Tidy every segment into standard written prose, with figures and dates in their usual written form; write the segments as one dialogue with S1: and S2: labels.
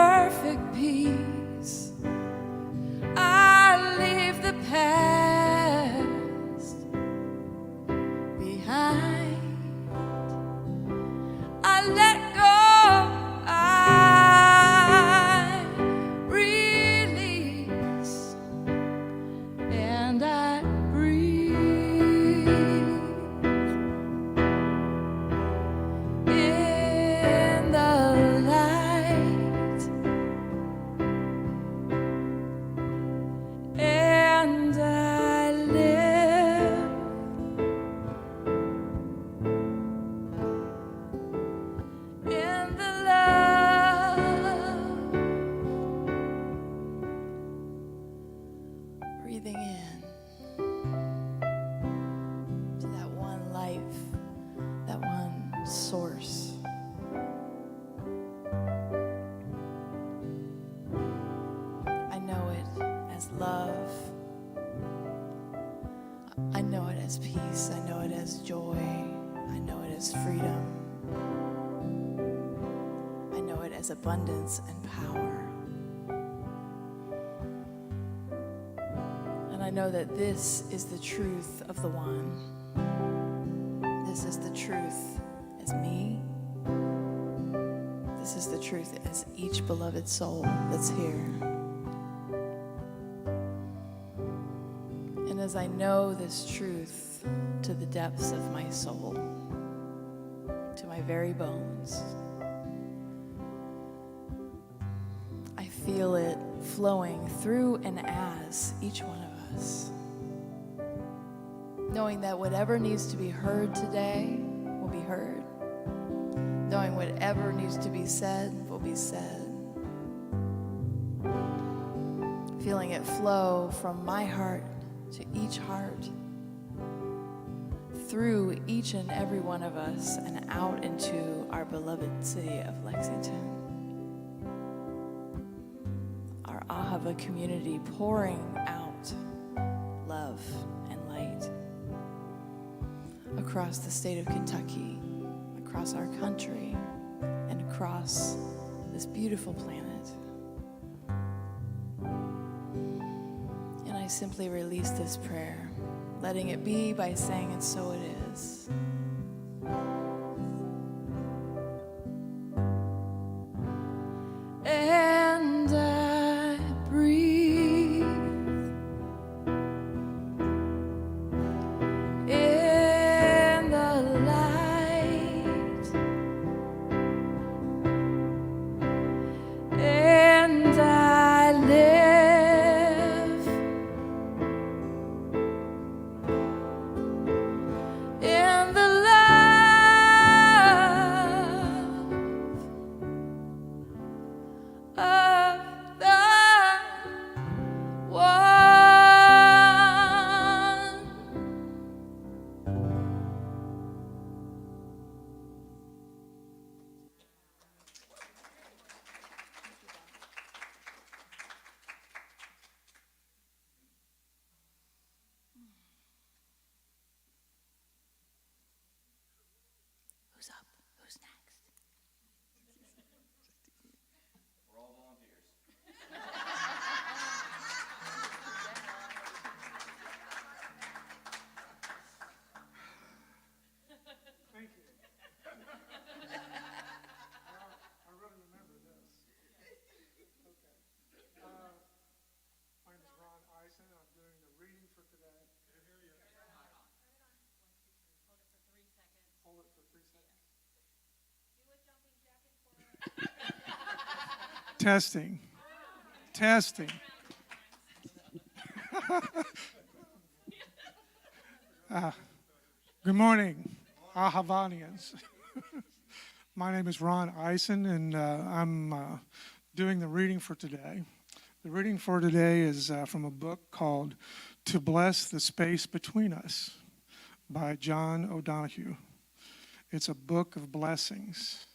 S1: perfect peace. I leave the past behind. I let go. I release, and I breathe in the light, and I live in the love. Breathing in to that one life, that one source. I know it as love. I know it as peace. I know it as joy. I know it as freedom. I know it as abundance and power. And I know that this is the truth of the one. This is the truth as me. This is the truth as each beloved soul that's here. And as I know this truth to the depths of my soul, to my very bones, I feel it flowing through and as each one of us. Knowing that whatever needs to be heard today will be heard. Knowing whatever needs to be said will be said. Feeling it flow from my heart to each heart, through each and every one of us, and out into our beloved city of Lexington. Our Ahava community pouring out love and light across the state of Kentucky, across our country, and across this beautiful planet. And I simply release this prayer, letting it be by saying, and so it is. And I breathe in the light, and I live in the love of the one. Who's up? Who's next?
S2: We're all volunteers.
S3: Thank you. I really remember this. Okay. My name is Ron Eisen. I'm doing the reading for today. Hold it for 3 seconds. Testing. Testing. Good morning, Ahavanians. My name is Ron Eisen, and I'm doing the reading for today. The reading for today is from a book called To Bless the Space Between Us by John O'Donohue. It's a book of blessings,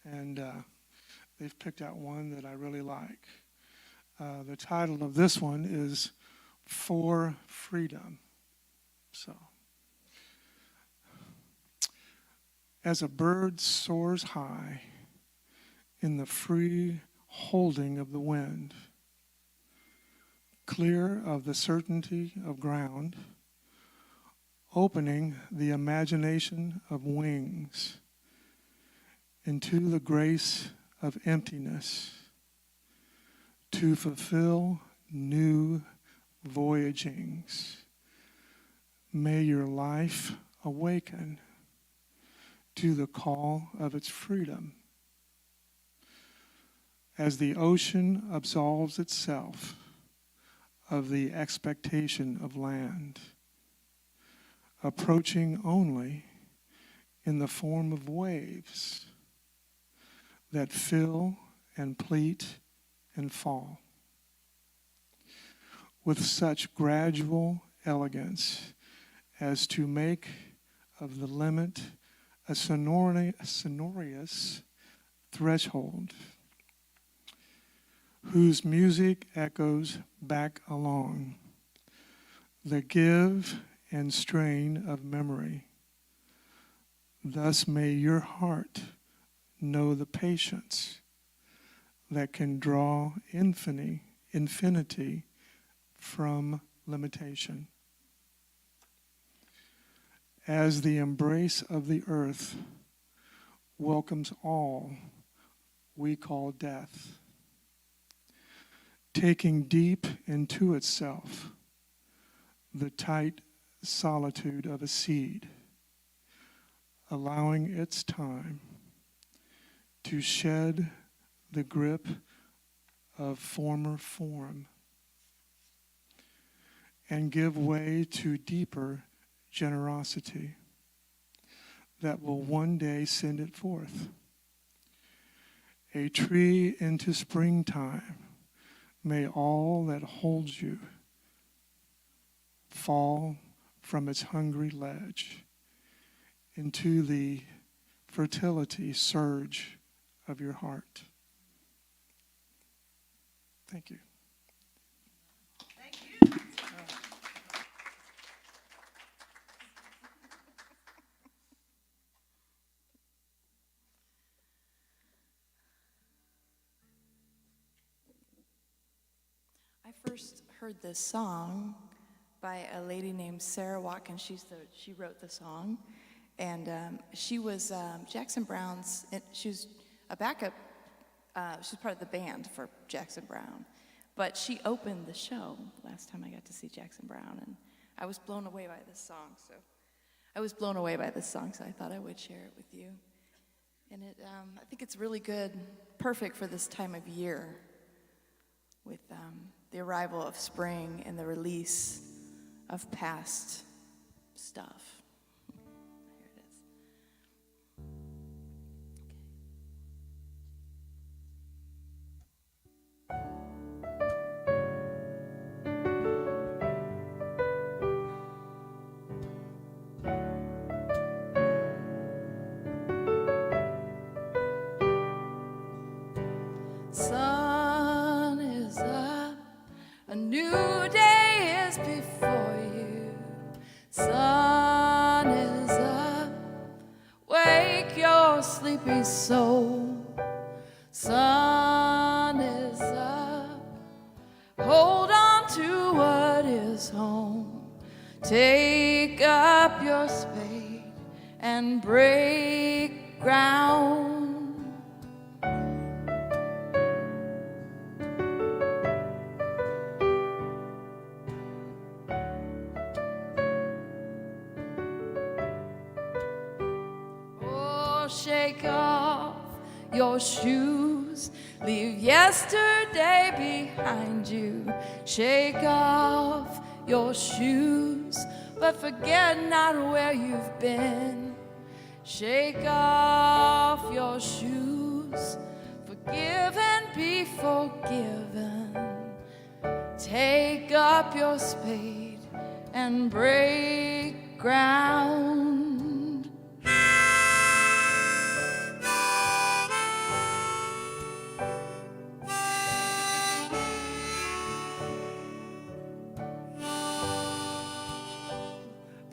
S3: and they've picked out one that I really like. The title of this one is For Freedom. So, as a bird soars high in the free, holding of the wind, clear of the certainty of ground, opening the imagination of wings into the grace of emptiness to fulfill new voyagings. May your life awaken to the call of its freedom. As the ocean absolves itself of the expectation of land, approaching only in the form of waves that fill and pleat and fall with such gradual elegance as to make of the limit a sonorous threshold whose music echoes back along the give and strain of memory. Thus may your heart know the patience that can draw infinity from limitation. As the embrace of the earth welcomes all we call death, taking deep into itself the tight solitude of a seed, allowing its time to shed the grip of former form and give way to deeper generosity that will one day send it forth. A tree into springtime, may all that holds you fall from its hungry ledge into the fertility surge of your heart. Thank you.
S1: Thank you. I first heard this song by a lady named Sarah Watkins. She wrote the song, and she was Jackson Browne's. She was a backup. She's part of the band for Jackson Browne, but she opened the show last time I got to see Jackson Browne, and I was blown away by this song. So I thought I would share it with you. And I think it's really good, perfect for this time of year, with the arrival of spring and the release of past stuff. Here it is. Sun is up, a new day is before you. Sun is up, wake your sleepy soul. Sun is up, hold on to what is home. Take up your spade and break ground. Shake off your shoes, leave yesterday behind you. Shake off your shoes, but forget not where you've been. Shake off your shoes, forgive and be forgiven. Take up your spade and break ground.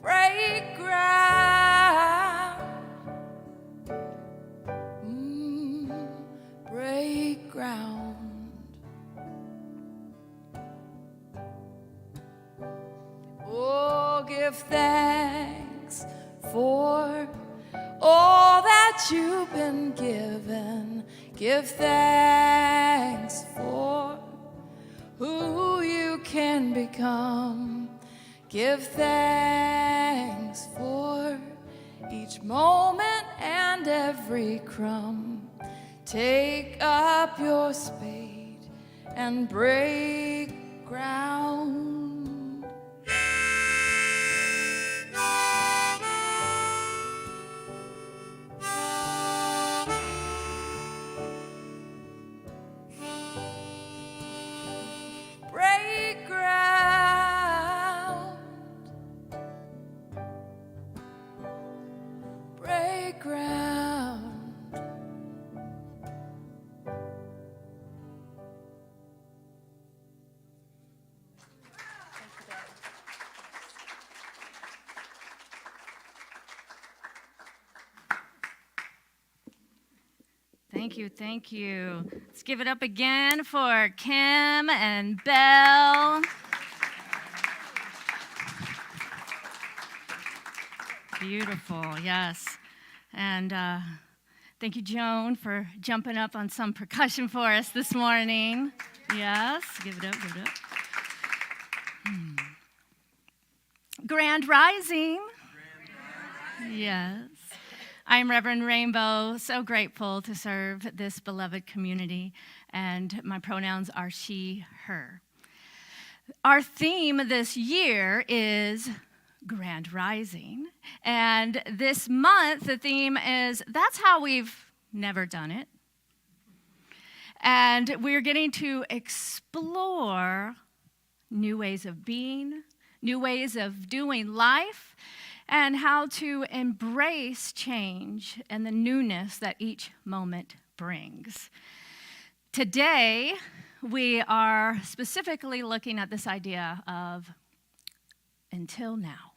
S1: Break ground. Break ground. give thanks for all that you've been given. Give thanks for who you can become. Give thanks for each moment and every crumb. Take up your spade and break ground. Break ground. Break ground.
S4: Thank you, thank you. Let's give it up again for Kim and Belle. Beautiful, yes. And thank you, Joan, for jumping up on some percussion for us this morning. Yes, give it up, give it up. Grand Rising. Yes. I'm Reverend Rainbow, so grateful to serve this beloved community, and my pronouns are she, her. Our theme this year is Grand Rising, and this month the theme is That's How We've Never Done It. And we're getting to explore new ways of being, new ways of doing life, and how to embrace change and the newness that each moment brings. Today, we are specifically looking at this idea of until now.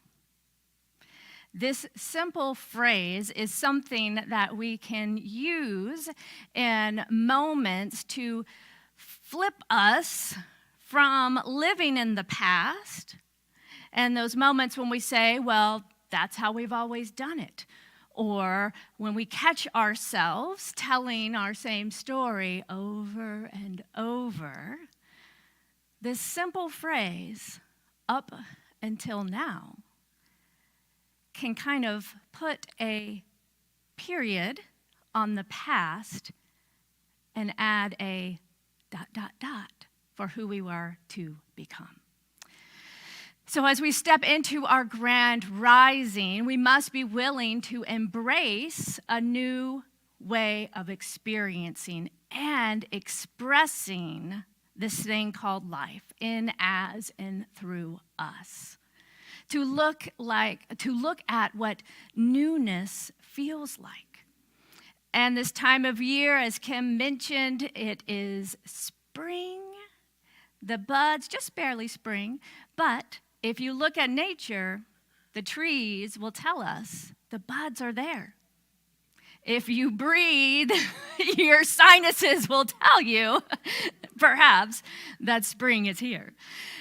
S4: This simple phrase is something that we can use in moments to flip us from living in the past and those moments when we say, well, that's how we've always done it. Or when we catch ourselves telling our same story over and over, this simple phrase, up until now, can kind of put a period on the past and add a ... for who we were to become. So as we step into our grand rising, we must be willing to embrace a new way of experiencing and expressing this thing called life in, as, and through us. To look at what newness feels like. And this time of year, as Kim mentioned, it is spring. The buds, just barely spring, but if you look at nature, the trees will tell us the buds are there. If you breathe, your sinuses will tell you, perhaps, that spring is here.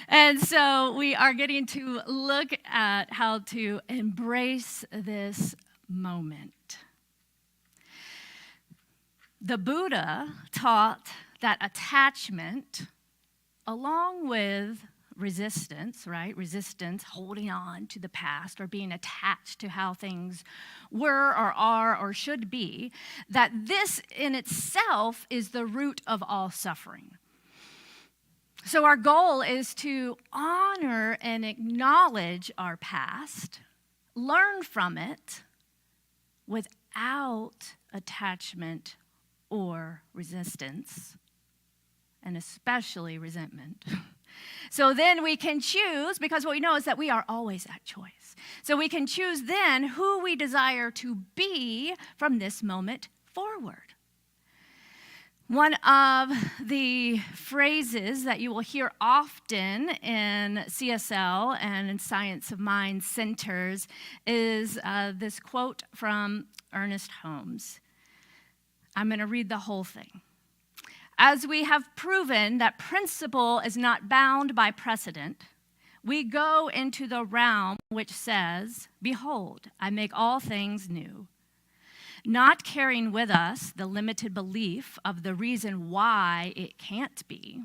S4: And so we are getting to look at how to embrace this moment. The Buddha taught that attachment, along with resistance, right? Resistance, holding on to the past or being attached to how things were or are or should be, that this in itself is the root of all suffering. So our goal is to honor and acknowledge our past, learn from it without attachment or resistance, and especially resentment. So then we can choose, because what we know is that we are always at choice. So we can choose then who we desire to be from this moment forward. One of the phrases that you will hear often in CSL and in Science of Mind centers is this quote from Ernest Holmes. I'm going to read the whole thing. As we have proven that principle is not bound by precedent, we go into the realm which says, "Behold, I make all things new," not carrying with us the limited belief of the reason why it can't be.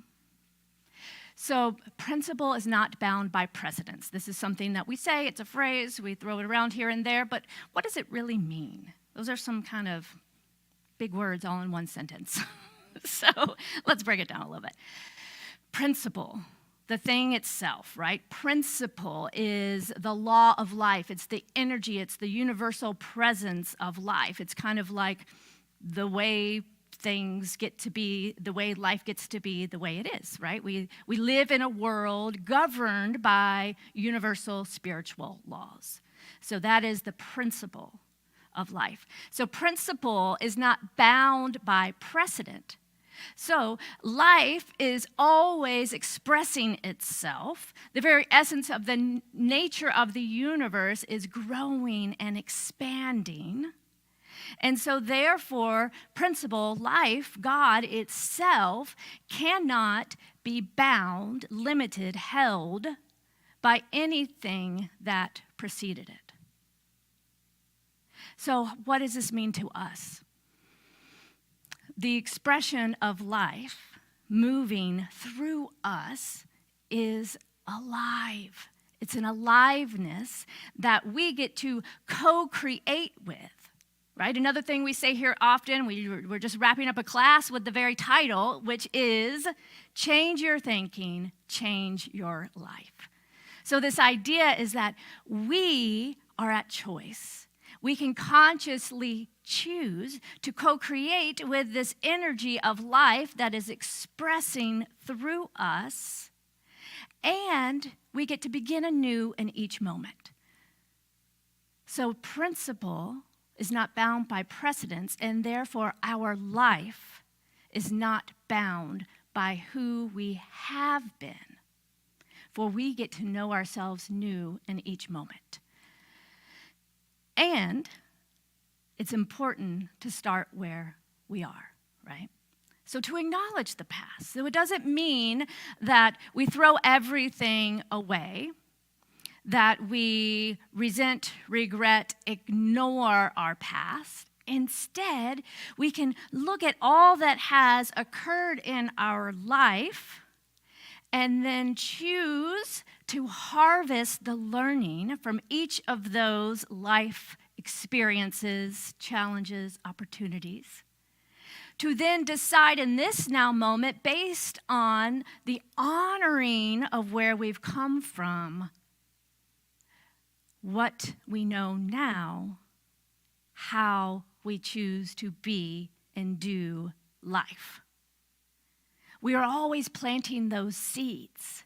S4: So principle is not bound by precedence. This is something that we say, it's a phrase, we throw it around here and there, but what does it really mean? Those are some kind of big words all in one sentence. So let's break it down a little bit. Principle, the thing itself, right? Principle is the law of life. It's the energy, it's the universal presence of life. It's kind of like the way things get to be, the way life gets to be the way it is, right? We live in a world governed by universal spiritual laws. So that is the principle of life. So principle is not bound by precedent. So life is always expressing itself. The very essence of the nature of the universe is growing and expanding. And so therefore, principle, life, God itself, cannot be bound, limited, held by anything that preceded it. So what does this mean to us? The expression of life moving through us is alive. It's an aliveness that we get to co-create with. Right? Another thing we say here often, we're just wrapping up a class with the very title, which is change your thinking, change your life. So this idea is that we are at choice. We can consciously choose to co-create with this energy of life that is expressing through us, and we get to begin anew in each moment. So principle is not bound by precedence, and therefore our life is not bound by who we have been, for we get to know ourselves new in each moment. And it's important to start where we are, right? So to acknowledge the past. So it doesn't mean that we throw everything away, that we resent, regret, ignore our past. Instead, we can look at all that has occurred in our life and then choose to harvest the learning from each of those life experiences, challenges, opportunities, to then decide in this now moment, based on the honoring of where we've come from, what we know now, how we choose to be and do life. We are always planting those seeds.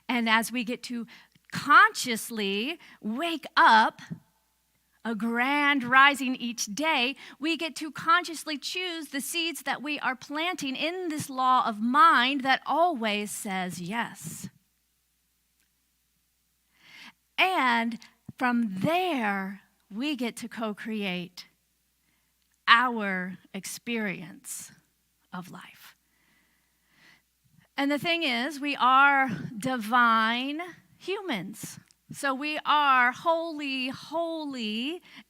S4: And as we get to consciously wake up, a grand rising each day, we get to consciously choose the seeds that we are planting in this law of mind that always says yes. And from there, we get to co-create our experience of life. And the thing is, we are divine humans. So we are holy,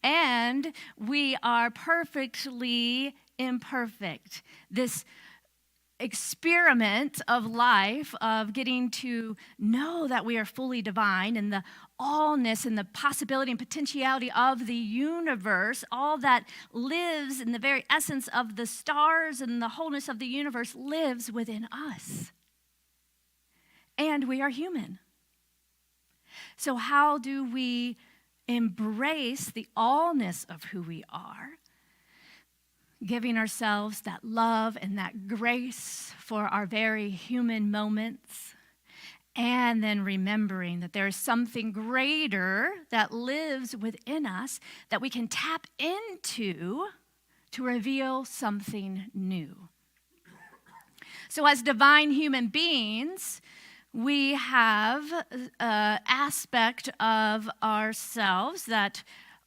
S4: and we are perfectly imperfect. This experiment of life, of getting to know that we are fully divine and the allness and the possibility and potentiality of the universe, all that lives in the very essence of the stars and the wholeness of the universe lives within us. And we are human. So how do we embrace the allness of who we are? Giving ourselves that love and that grace for our very human moments, and then remembering that there is something greater that lives within us that we can tap into to reveal something new. So as divine human beings, we have an aspect of ourselves that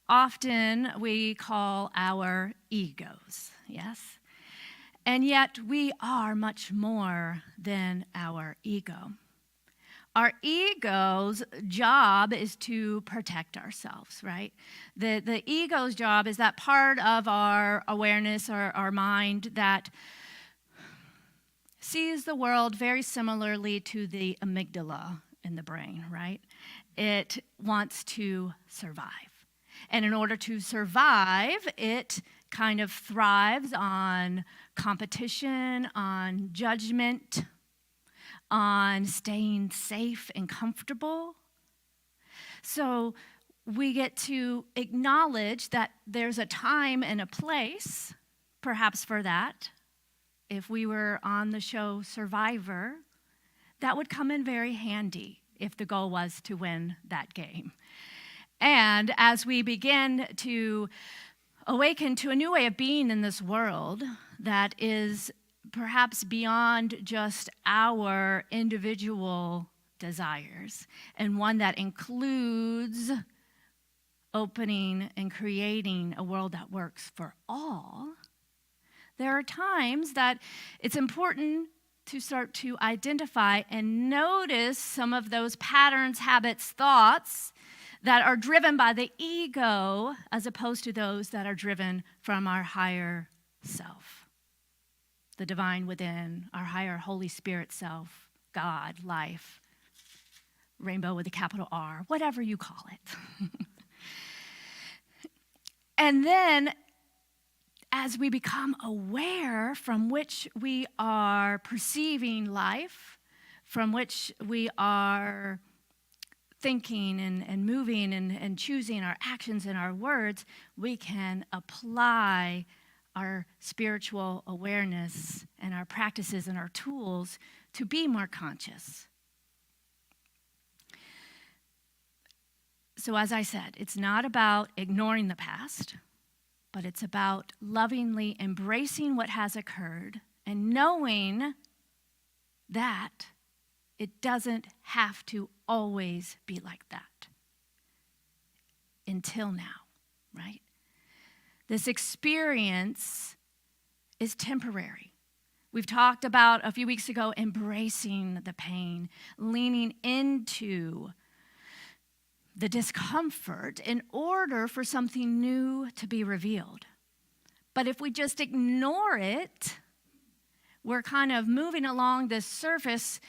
S4: often we call our egos, yes? And yet we are much more than our ego. our ego's job is to protect ourselves, right? The ego's job is that part of our awareness or our mind that sees the world very similarly to the amygdala in the brain, right? It wants to survive. And in order to survive, it kind of thrives on competition, on judgment, on staying safe and comfortable. So we get to acknowledge that there's a time and a place, perhaps for that. If we were on the show Survivor, that would come in very handy if the goal was to win that game. And as we begin to awaken to a new way of being in this world that is perhaps beyond just our individual desires, and one that includes opening and creating a world that works for all, there are times that it's important to start to identify and notice some of those patterns, habits, thoughts that are driven by the ego as opposed to those that are driven from our higher self, the divine within, our higher Holy Spirit self, God, life, rainbow with a capital R, whatever you call it. And then as we become aware from which we are perceiving life, from which we are thinking and moving and choosing our actions and our words, we can apply our spiritual awareness and our practices and our tools to be more conscious. So as I said, it's not about ignoring the past, but it's about lovingly embracing what has occurred and knowing that it doesn't have to always be like that until now, right? This experience is temporary. We've talked about a few weeks ago embracing the pain, leaning into the discomfort in order for something new to be revealed. But if we just ignore it, we're kind of moving along this surface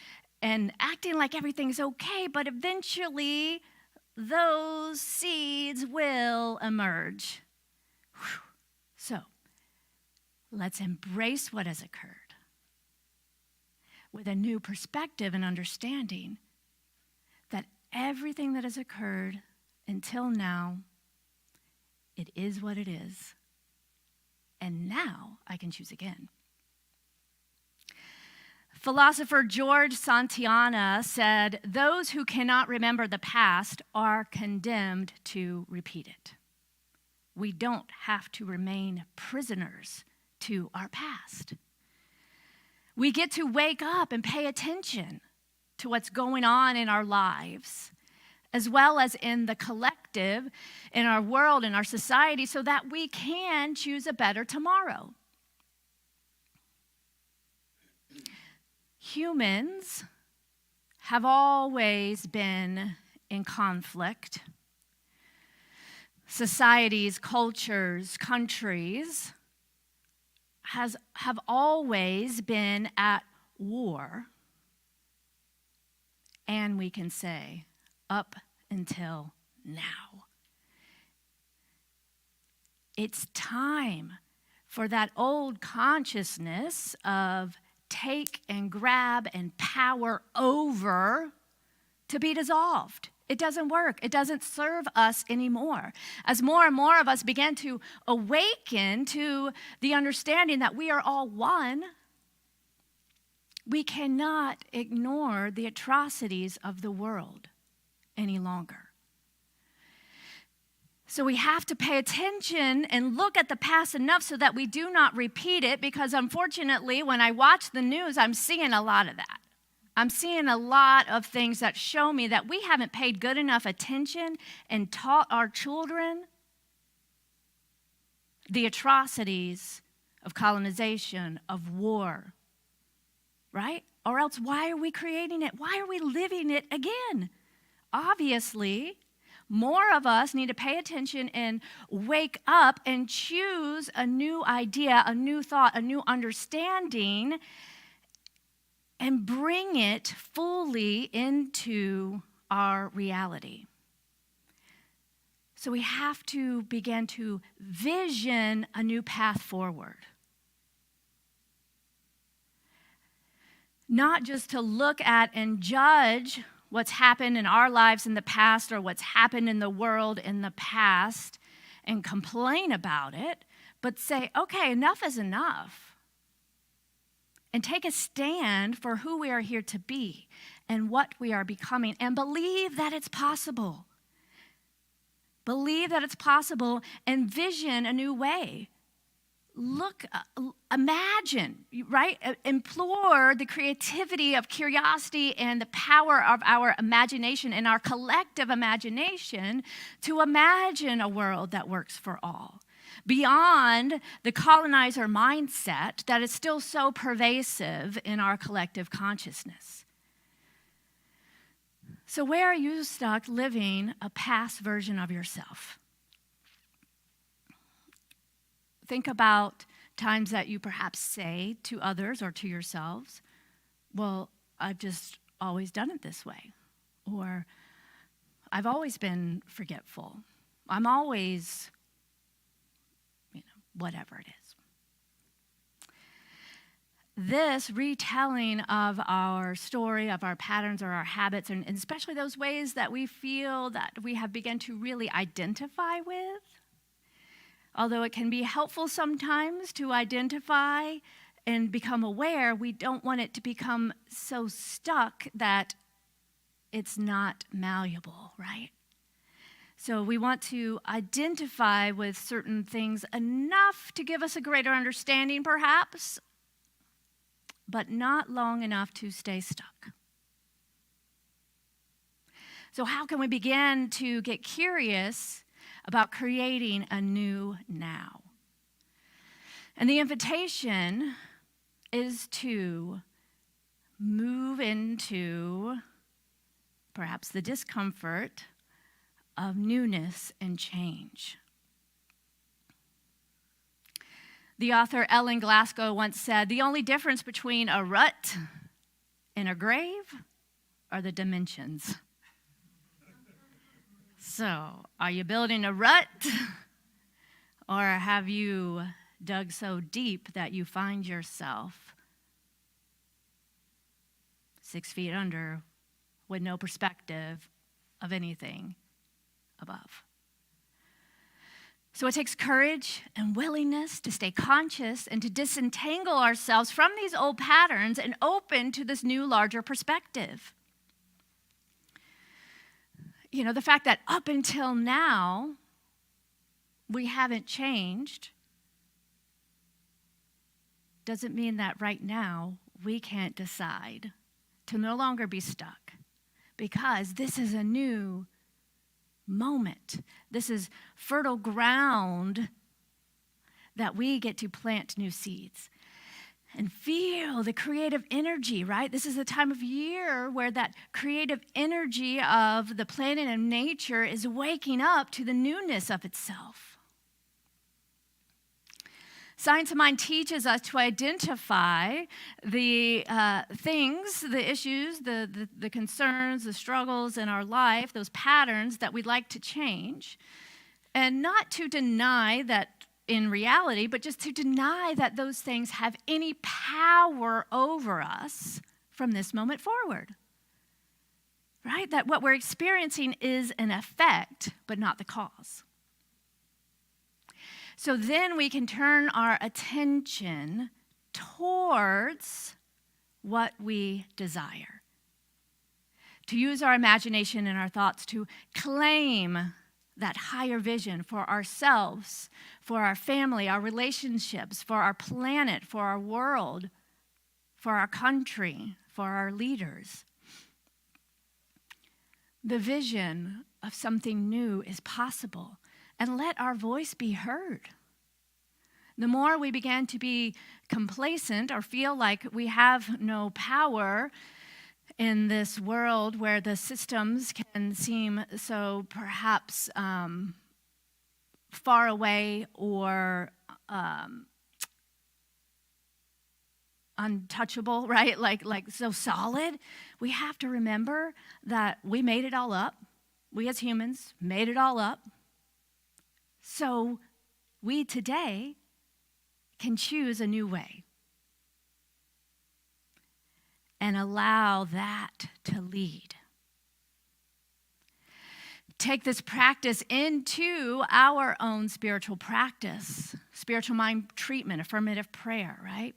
S4: and acting like everything's okay, but eventually those seeds will emerge. Whew. So let's embrace what has occurred with a new perspective and understanding that everything that has occurred until now, it is what it is. And now I can choose again. Philosopher George Santayana said, "Those who cannot remember the past are condemned to repeat it." We don't have to remain prisoners to our past. We get to wake up and pay attention to what's going on in our lives, as well as in the collective, in our world, in our society, so that we can choose a better tomorrow. Humans have always been in conflict. Societies, cultures, countries have always been at war. And we can say, up until now. It's time for that old consciousness of take and grab and power over to be dissolved. It doesn't work. It doesn't serve us anymore. As more and more of us begin to awaken to the understanding that we are all one, we cannot ignore the atrocities of the world any longer. So we have to pay attention and look at the past enough so that we do not repeat it, because unfortunately, when I watch the news, I'm seeing a lot of that. I'm seeing a lot of things that show me that we haven't paid good enough attention and taught our children the atrocities of colonization, of war, right? Or else, why are we creating it? Why are we living it again? Obviously, more of us need to pay attention and wake up and choose a new idea, a new thought, a new understanding, and bring it fully into our reality. So we have to begin to vision a new path forward. Not just to look at and judge what's happened in our lives in the past or what's happened in the world in the past and complain about it, but say, okay, enough is enough. And take a stand for who we are here to be and what we are becoming, and believe that it's possible. Believe that it's possible and vision a new way. Look, imagine, right? Implore the creativity of curiosity and the power of our imagination and our collective imagination to imagine a world that works for all, beyond the colonizer mindset that is still so pervasive in our collective consciousness. So where are you stuck living a past version of yourself? Think about times that you perhaps say to others or to yourselves, well, I've just always done it this way. Or I've always been forgetful. I'm always, whatever it is. This retelling of our story, of our patterns or our habits, and especially those ways that we feel that we have begun to really identify with, although it can be helpful sometimes to identify and become aware, we don't want it to become so stuck that it's not malleable, right? So we want to identify with certain things enough to give us a greater understanding, perhaps, but not long enough to stay stuck. So how can we begin to get curious about creating a new now? And the invitation is to move into perhaps the discomfort of newness and change. The author Ellen Glasgow once said, "The only difference between a rut and a grave are the dimensions." So, are you building a rut? Or have you dug so deep that you find yourself 6 feet under with no perspective of anything above? So it takes courage and willingness to stay conscious and to disentangle ourselves from these old patterns and open to this new, larger perspective. The fact that up until now, we haven't changed doesn't mean that right now we can't decide to no longer be stuck, because this is a new moment. This is fertile ground that we get to plant new seeds and feel the creative energy, right? This is the time of year where that creative energy of the planet and nature is waking up to the newness of itself. Science of Mind teaches us to identify the things, the issues, the concerns, the struggles in our life, those patterns that we'd like to change, and not to deny that in reality, but just to deny that those things have any power over us from this moment forward. Right? That what we're experiencing is an effect, but not the cause. So then we can turn our attention towards what we desire. To use our imagination and our thoughts to claim that higher vision for ourselves, for our family, our relationships, for our planet, for our world, for our country, for our leaders. The vision of something new is possible, and let our voice be heard. the more we begin to be complacent or feel like we have no power in this world where the systems can seem so perhaps far away or untouchable, right? Like so solid. We have to remember that we made it all up. We as humans made it all up. So we today can choose a new way and allow that to lead. Take this practice into our own spiritual practice, spiritual mind treatment, affirmative prayer, right?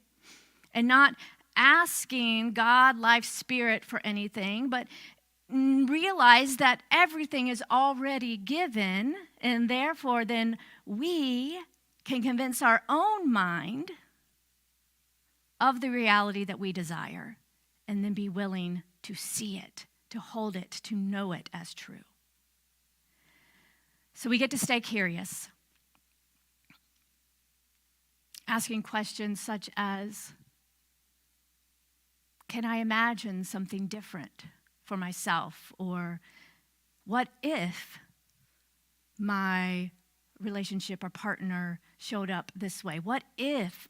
S4: And not asking God, life, spirit for anything, but realize that everything is already given, and therefore then we can convince our own mind of the reality that we desire, and then be willing to see it, to hold it, to know it as true. So we get to stay curious, asking questions such as, can I imagine something different for myself? Or what if my relationship or partner showed up this way? What if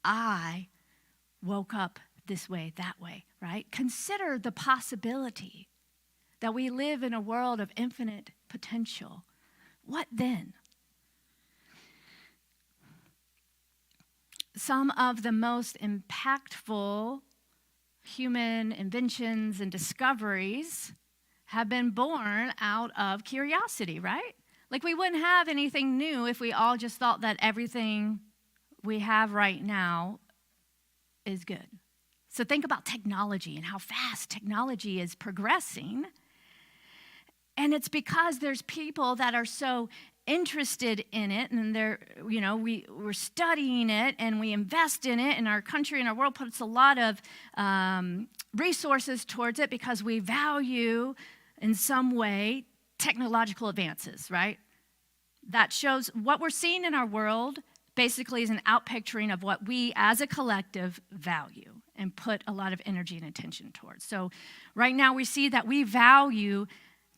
S4: I woke up this way, that way, right? Consider the possibility that we live in a world of infinite potential. What then? Some of the most impactful human inventions and discoveries have been born out of curiosity, right? Like we wouldn't have anything new if we all just thought that everything we have right now is good. So think about technology and how fast technology is progressing. And it's because there's people that are so interested in it, and we're studying it, and we invest in it, and our country and our world puts a lot of resources towards it because we value, in some way, technological advances, right? That shows what we're seeing in our world basically is an outpicturing of what we as a collective value and put a lot of energy and attention towards. So right now we see that we value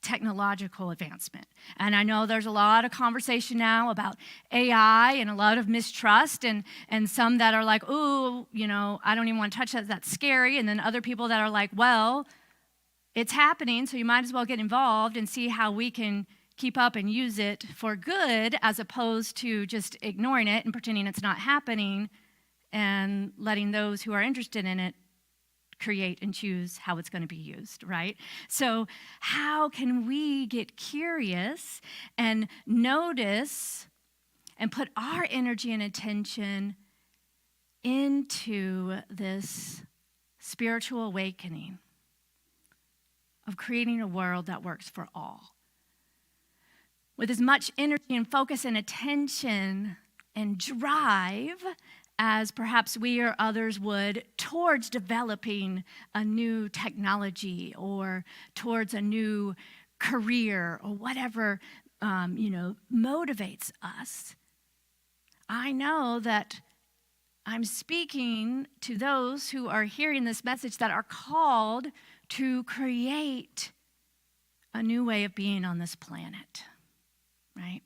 S4: technological advancement. And I know there's a lot of conversation now about AI and a lot of mistrust and some that are like, ooh, I don't even want to touch that, that's scary. And then other people that are like, well, it's happening, so you might as well get involved and see how we can keep up and use it for good as opposed to just ignoring it and pretending it's not happening and letting those who are interested in it create and choose how it's going to be used, right? So how can we get curious and notice and put our energy and attention into this spiritual awakening of creating a world that works for all? With as much energy and focus and attention and drive as perhaps we or others would towards developing a new technology or towards a new career or whatever, motivates us. I know that I'm speaking to those who are hearing this message that are called to create a new way of being on this planet, right?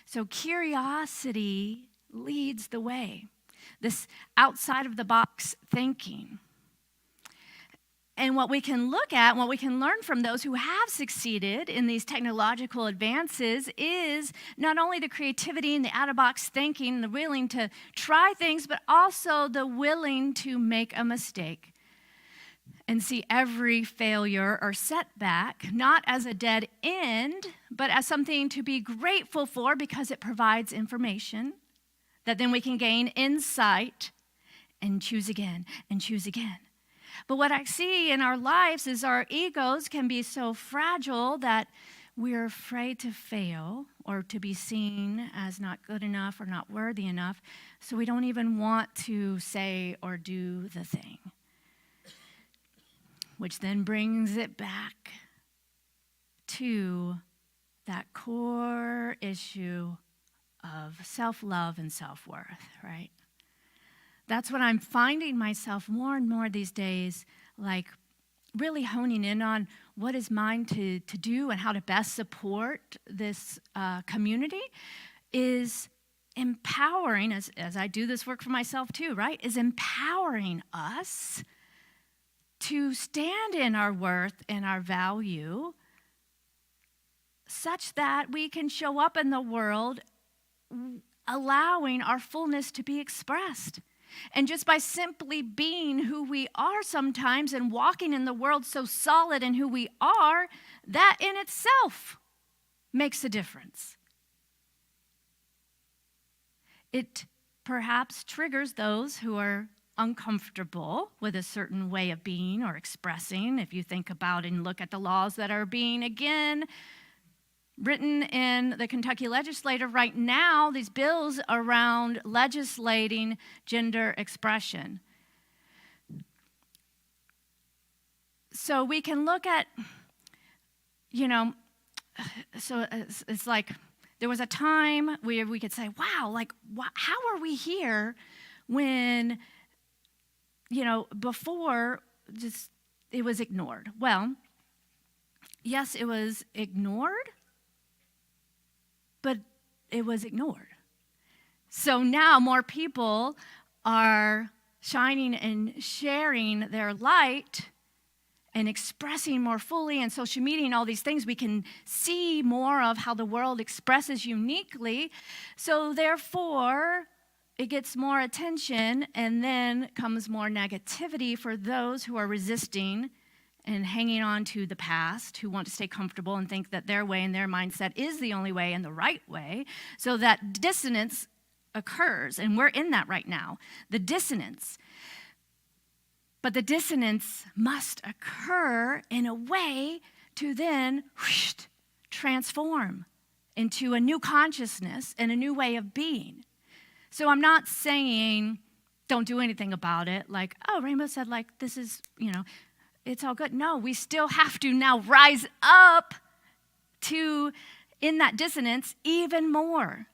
S4: So curiosity leads the way. This outside of the box thinking. And what we can look at, what we can learn from those who have succeeded in these technological advances is not only the creativity and the out-of-box thinking, the willing to try things, but also the willing to make a mistake and see every failure or setback not as a dead end, but as something to be grateful for because it provides information that then we can gain insight and choose again and choose again. But what I see in our lives is our egos can be so fragile that we're afraid to fail or to be seen as not good enough or not worthy enough, so we don't even want to say or do the thing. Which then brings it back to that core issue of self-love and self-worth, right? That's what I'm finding myself more and more these days, like really honing in on what is mine to do and how to best support this community is empowering, as I do this work for myself too, right, is empowering us to stand in our worth and our value such that we can show up in the world allowing our fullness to be expressed. And just by simply being who we are sometimes and walking in the world so solid in who we are, that in itself makes a difference. It perhaps triggers those who are uncomfortable with a certain way of being or expressing. If you think about and look at the laws that are being, again, written in the Kentucky legislature right now, these bills around legislating gender expression. So we can look at, so it's like there was a time where we could say, wow, like, how are we here when, before just it was ignored? Well, yes, it was ignored, but it was ignored. So now more people are shining and sharing their light and expressing more fully, and social media and all these things. We can see more of how the world expresses uniquely. So therefore, it gets more attention, and then comes more negativity for those who are resisting and hanging on to the past, who want to stay comfortable and think that their way and their mindset is the only way and the right way. So that dissonance occurs, and we're in that right now, the dissonance. But the dissonance must occur in a way to then transform into a new consciousness and a new way of being. So I'm not saying don't do anything about it, like, oh, Rainbow said, like, this is, it's all good. No, we still have to now rise up to, in that dissonance, even more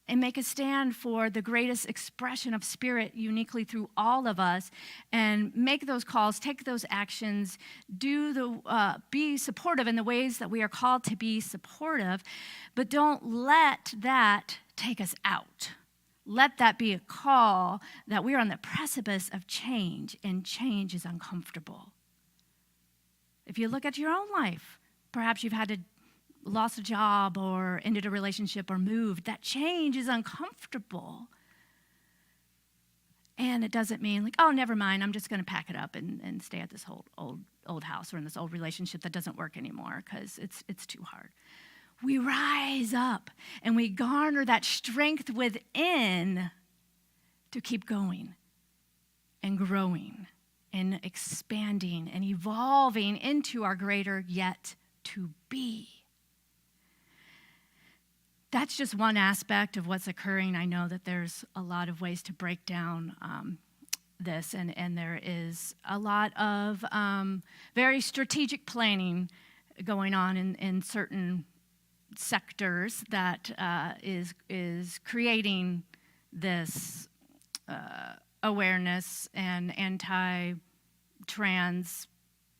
S4: and make a stand for the greatest expression of spirit uniquely through all of us, and make those calls, take those actions, be supportive in the ways that we are called to be supportive, but don't let that take us out. Let that be a call that we're on the precipice of change, and change is uncomfortable. If you look at your own life, perhaps you've had to lost a job or ended a relationship or moved. That change is uncomfortable. And it doesn't mean like, oh, never mind, I'm just going to pack it up and stay at this old house or in this old relationship that doesn't work anymore because it's too hard. We rise up and we garner that strength within to keep going and growing and expanding and evolving into our greater yet to be. That's just one aspect of what's occurring. I know that there's a lot of ways to break down this, and there is a lot of very strategic planning going on in certain sectors that is creating this awareness and anti-trans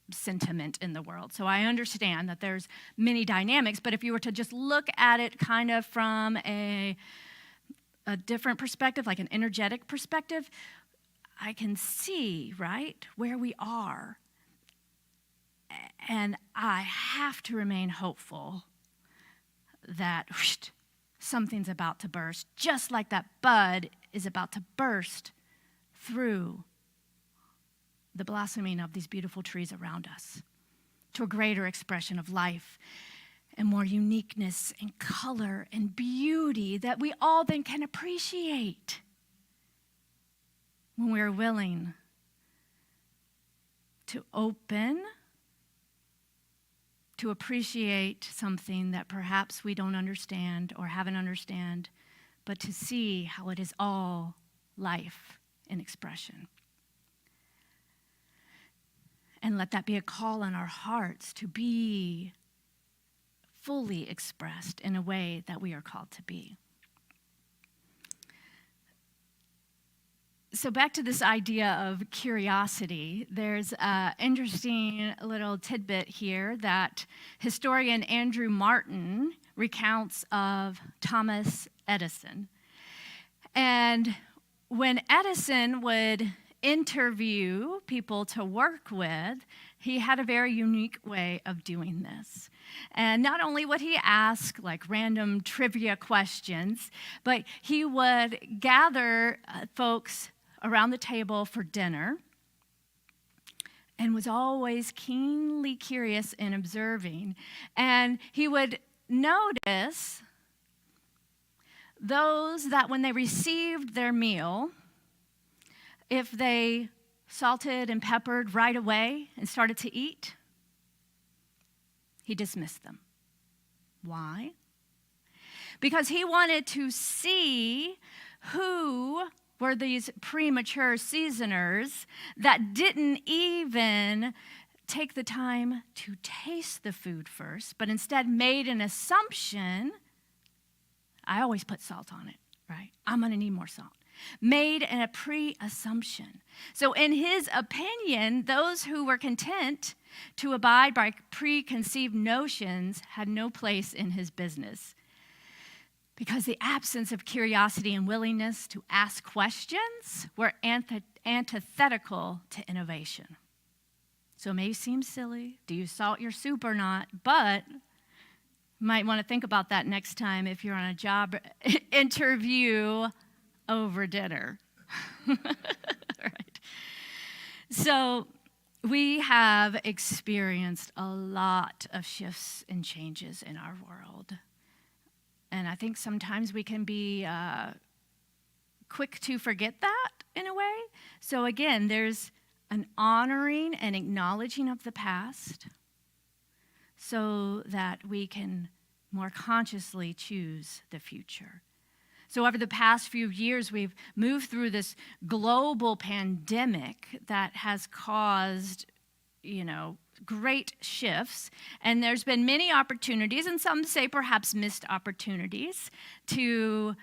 S4: sentiment in the world. So I understand that there's many dynamics, but if you were to just look at it kind of from a different perspective, like an energetic perspective, I can see, right, where we are. And I have to remain hopeful that something's about to burst, just like that bud is about to burst through the blossoming of these beautiful trees around us to a greater expression of life and more uniqueness and color and beauty that we all then can appreciate when we're willing to open to appreciate something that perhaps we don't understand or haven't understand, but to see how it is all life in expression. And let that be a call on our hearts to be fully expressed in a way that we are called to be. So back to this idea of curiosity, there's an interesting little tidbit here that historian Andrew Martin recounts of Thomas Edison. And when Edison would interview people to work with, he had a very unique way of doing this. And not only would he ask like random trivia questions, but he would gather folks around the table for dinner and was always keenly curious and observing. And he would notice those that when they received their meal, if they salted and peppered right away and started to eat, he dismissed them. Why? Because he wanted to see who were these premature seasoners that didn't even take the time to taste the food first, but instead made an assumption. I always put salt on it, right? I'm going to need more salt. Made a pre-assumption. So in his opinion, those who were content to abide by preconceived notions had no place in his business. Because the absence of curiosity and willingness to ask questions were antithetical to innovation. So it may seem silly, do you salt your soup or not? But you might want to think about that next time if you're on a job interview over dinner. Right. So we have experienced a lot of shifts and changes in our world. And I think sometimes we can be quick to forget that in a way. So again, there's an honoring and acknowledging of the past so that we can more consciously choose the future. So over the past few years, we've moved through this global pandemic that has caused, great shifts. And there's been many opportunities, and some say perhaps missed opportunities, to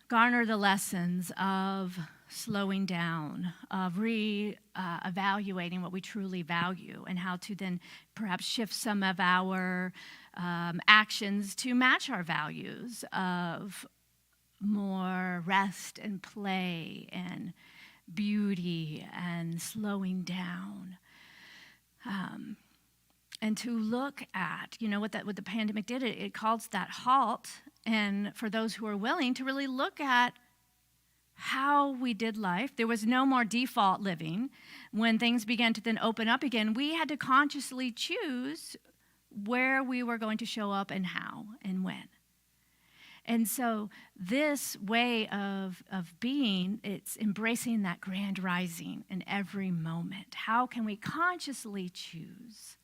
S4: garner the lessons of slowing down, of evaluating what we truly value, and how to then perhaps shift some of our actions to match our values of more rest and play and beauty and slowing down. And to look at, what the pandemic did, it calls that halt, and for those who are willing to really look at how we did life. There was no more default living. When things began to then open up again, we had to consciously choose where we were going to show up and how and when. And so this way of being, it's embracing that grand rising in every moment. How can we consciously choose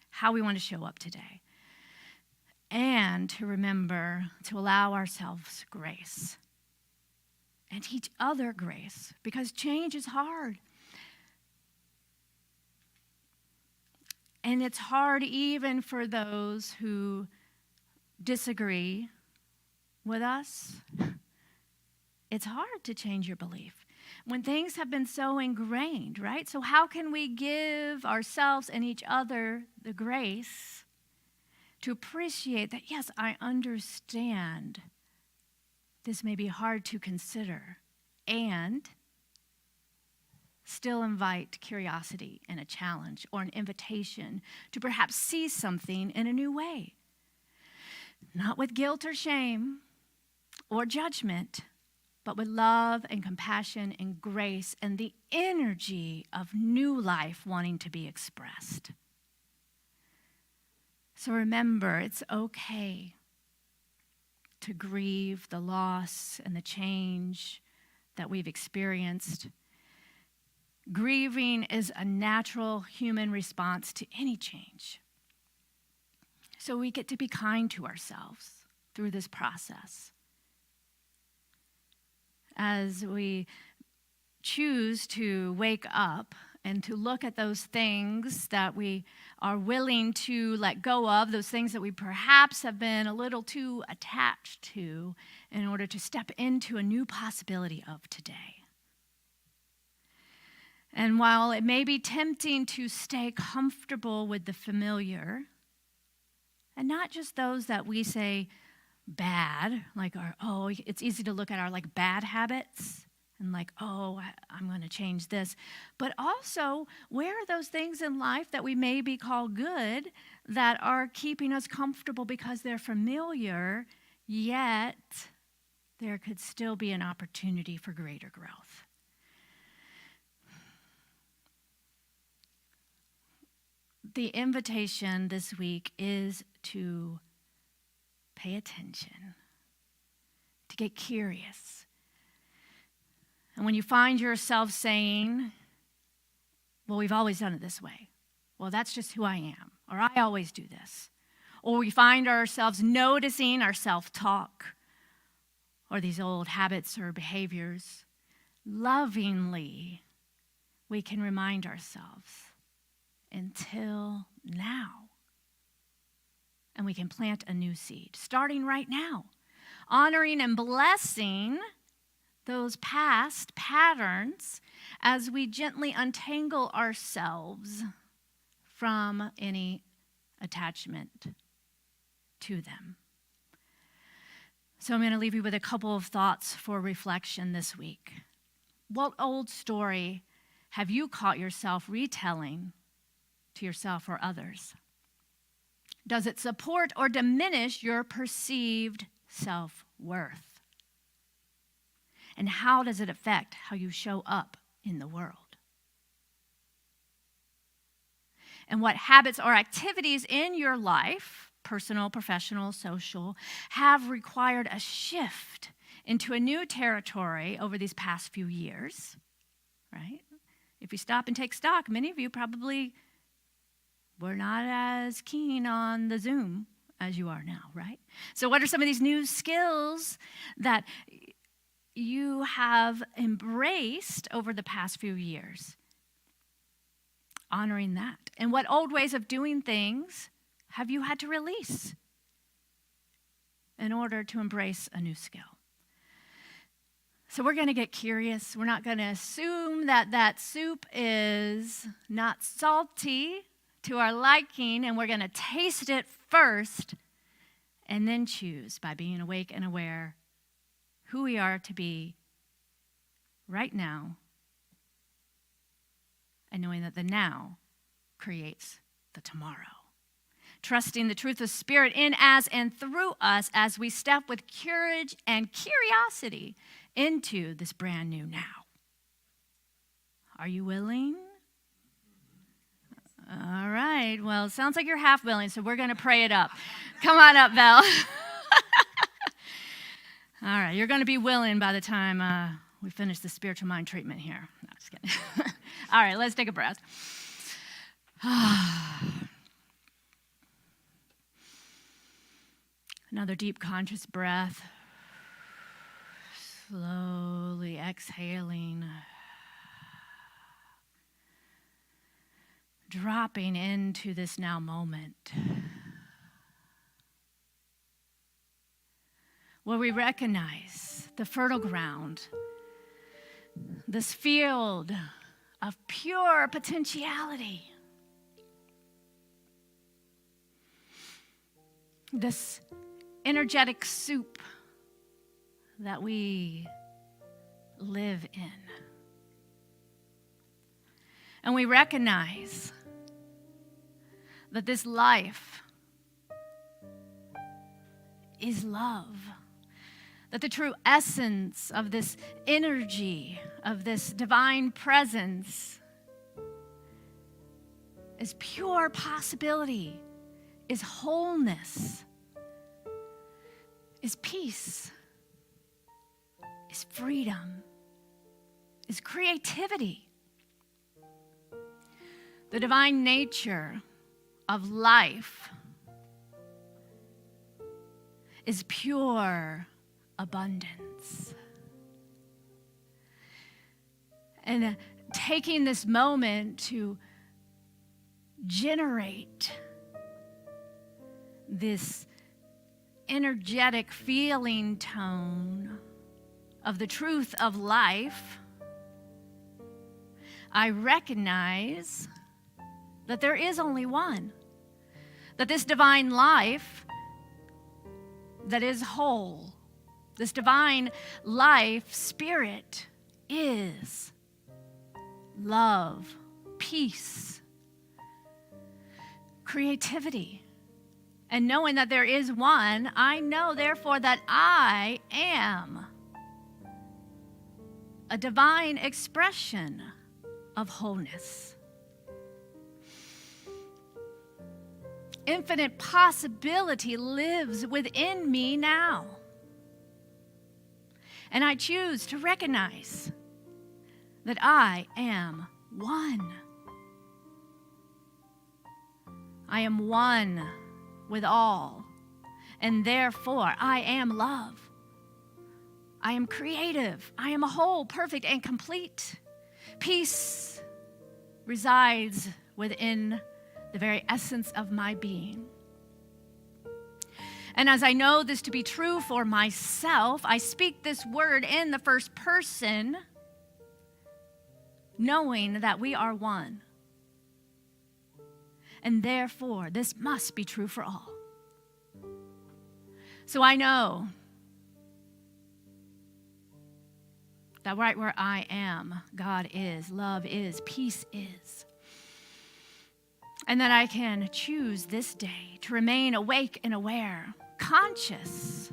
S4: how we want to show up today? And to remember to allow ourselves grace and each other grace, because change is hard. And it's hard even for those who disagree with us. It's hard to change your belief when things have been so ingrained, right? So how can we give ourselves and each other the grace to appreciate that, yes, I understand this may be hard to consider, and still invite curiosity and a challenge or an invitation to perhaps see something in a new way. Not with guilt or shame or judgment, but with love and compassion and grace and the energy of new life wanting to be expressed. So remember, it's okay to grieve the loss and the change that we've experienced. Grieving is a natural human response to any change. So we get to be kind to ourselves through this process. As we choose to wake up and to look at those things that we are willing to let go of, those things that we perhaps have been a little too attached to in order to step into a new possibility of today. And while it may be tempting to stay comfortable with the familiar, and not just those that we say bad, like it's easy to look at our like bad habits and like, I'm going to change this. But also, where are those things in life that we maybe call good that are keeping us comfortable because they're familiar, yet there could still be an opportunity for greater growth? The invitation this week is to pay attention, to get curious. And when you find yourself saying, well, we've always done it this way. Well, that's just who I am. Or I always do this. Or we find ourselves noticing our self-talk or these old habits or behaviors. Lovingly, we can remind ourselves, until now. And we can plant a new seed, starting right now, honoring and blessing those past patterns as we gently untangle ourselves from any attachment to them. So I'm going to leave you with a couple of thoughts for reflection this week. What old story have you caught yourself retelling to yourself or others? Does it support or diminish your perceived self-worth? And how does it affect how you show up in the world? And what habits or activities in your life, personal, professional, social, have required a shift into a new territory over these past few years, right? If you stop and take stock, many of you probably were not as keen on the Zoom as you are now, right? So what are some of these new skills that you have embraced over the past few years? Honoring that. And what old ways of doing things have you had to release in order to embrace a new skill? So we're going to get curious. We're not going to assume that that soup is not salty to our liking, and we're going to taste it first and then choose by being awake and aware who we are to be right now, and knowing that the now creates the tomorrow. Trusting the truth of Spirit in, as, and through us as we step with courage and curiosity into this brand new now. Are you willing? All right. Well, it sounds like you're half willing, so we're going to pray it up. Come on up, Val. All right. You're going to be willing by the time we finish the spiritual mind treatment here. No, just kidding. All right. Let's take a breath. Another deep conscious breath. Slowly exhaling. Dropping into this now moment, where we recognize the fertile ground, this field of pure potentiality, this energetic soup that we live in. And we recognize that this life is love. That the true essence of this energy, of this divine presence, is pure possibility, is wholeness, is peace, is freedom, is creativity. The divine nature of life is pure abundance. And taking this moment to generate this energetic feeling tone of the truth of life, I recognize that there is only one, that this divine life that is whole, this divine life spirit is love, peace, creativity. And knowing that there is one, I know therefore that I am a divine expression of wholeness. Infinite possibility lives within me now. And I choose to recognize that I am one. I am one with all, and therefore I am love. I am creative. I am whole, perfect, and complete. Peace resides within the very essence of my being. And as I know this to be true for myself, I speak this word in the first person, knowing that we are one. And therefore, this must be true for all. So I know that right where I am, God is, love is, peace is. And that I can choose this day to remain awake and aware, conscious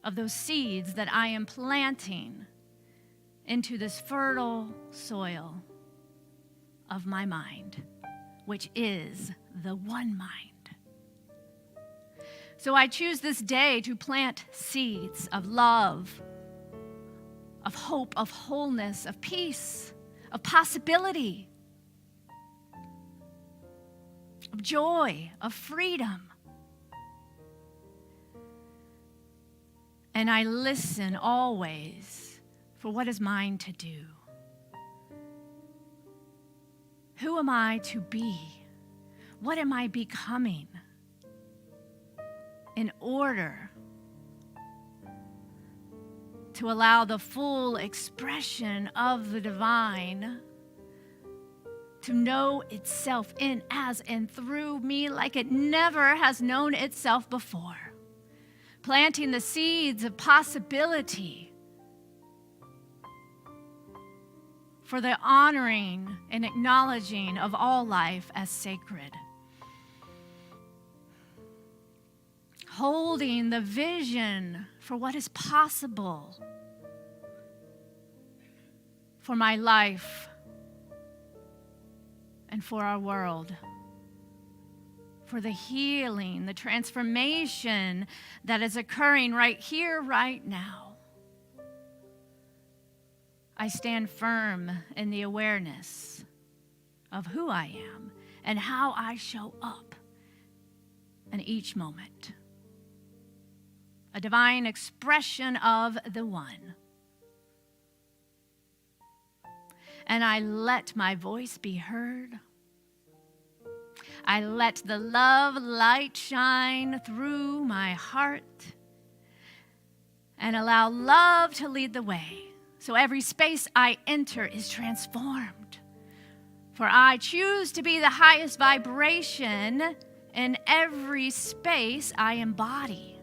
S4: of those seeds that I am planting into this fertile soil of my mind, which is the one mind. So I choose this day to plant seeds of love, of hope, of wholeness, of peace, of possibility, of joy, of freedom. And I listen always for what is mine to do. Who am I to be? What am I becoming in order to allow the full expression of the divine to know itself in, as, and through me like it never has known itself before? Planting the seeds of possibility for the honoring and acknowledging of all life as sacred. Holding the vision for what is possible for my life and for our world, for the healing, the transformation that is occurring right here, right now. I stand firm in the awareness of who I am and how I show up in each moment. A divine expression of the one. And I let my voice be heard. I let the love light shine through my heart and allow love to lead the way. So every space I enter is transformed. For I choose to be the highest vibration in every space I embody.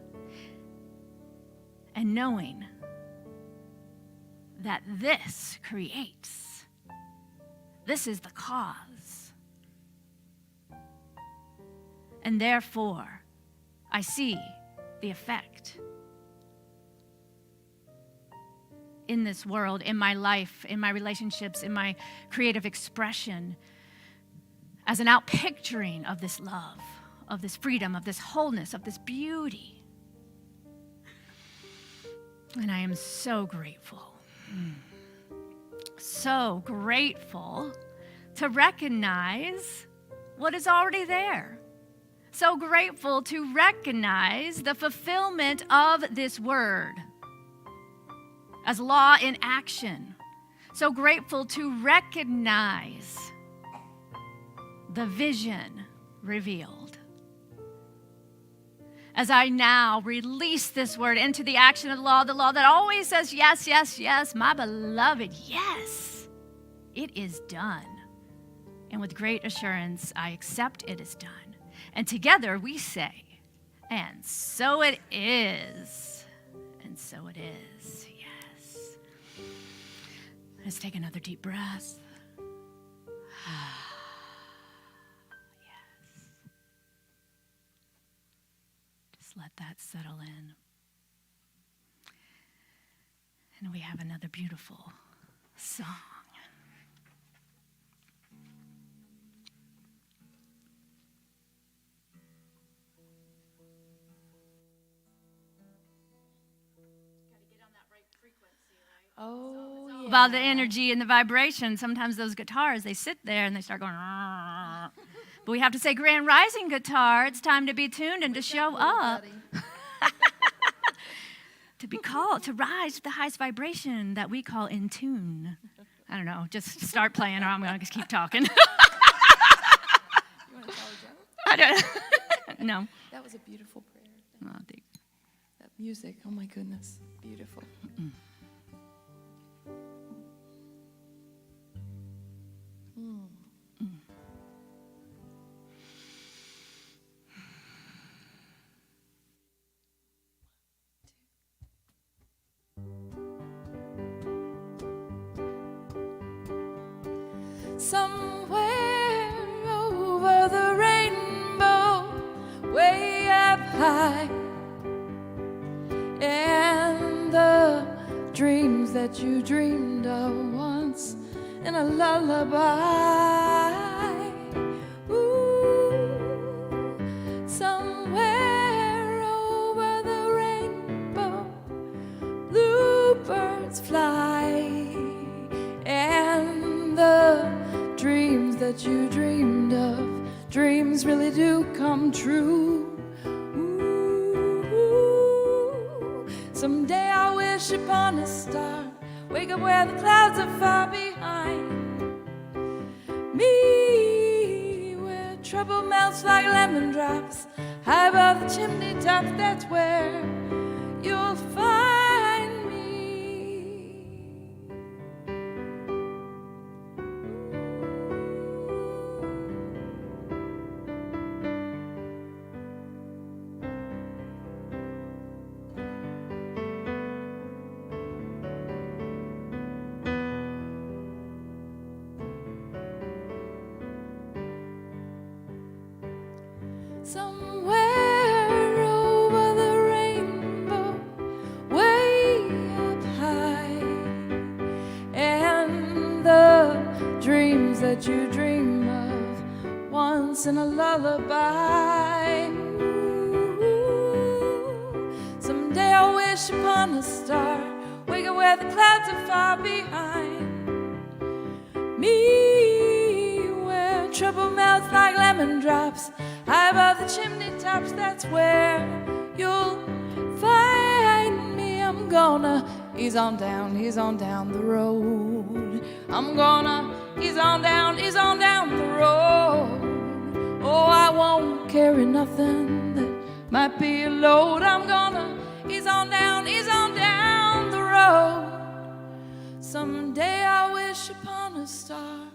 S4: And knowing that this creates, this is the cause. And therefore, I see the effect in this world, in my life, in my relationships, in my creative expression, as an outpicturing of this love, of this freedom, of this wholeness, of this beauty. And I am so grateful, so grateful to recognize what is already there. So grateful to recognize the fulfillment of this word as law in action. So grateful to recognize the vision revealed. As I now release this word into the action of the law that always says yes, yes, yes, my beloved, yes. it is done. And with great assurance, I accept it is done. And together we say, and so it is. And so it is. Yes. Let's take another deep breath. Yes. Just let that settle in. And we have another beautiful song.
S1: Oh, yeah.
S4: About the energy and the vibration. Sometimes those guitars, they sit there and they start going. But we have to say, Grand Rising guitar, it's time to be tuned and to show up. To be called, to rise to the highest vibration that we call in tune. I don't know, just start playing or I'm going to just keep talking.
S1: You want to tell a joke?
S4: I don't. No.
S1: That was a beautiful prayer.
S4: Oh, thank-
S1: That music, oh my goodness, beautiful. Somewhere over the rainbow, way up high, and the dreams that you dreamed of once in a lullaby. Ooh, somewhere over the rainbow, bluebirds fly, and the dreams that you dreamed of, dreams really do come true. Ooh, someday I wish upon a star, wake up where the clouds are far behind me, where trouble melts like lemon drops, high above the chimney top. That's where you'll find me. Somewhere over the rainbow, way up high, and the dreams that you dream of once in a lullaby. Ooh, someday I'll wish upon a star, wake up where the clouds are far behind me, where trouble melts like lemon drops, high above the chimney tops. That's where you'll find me. I'm gonna ease on down the road. I'm gonna ease on down the road. Oh, I won't carry nothing that might be a load. I'm gonna ease on down the road. Someday I wish upon a star,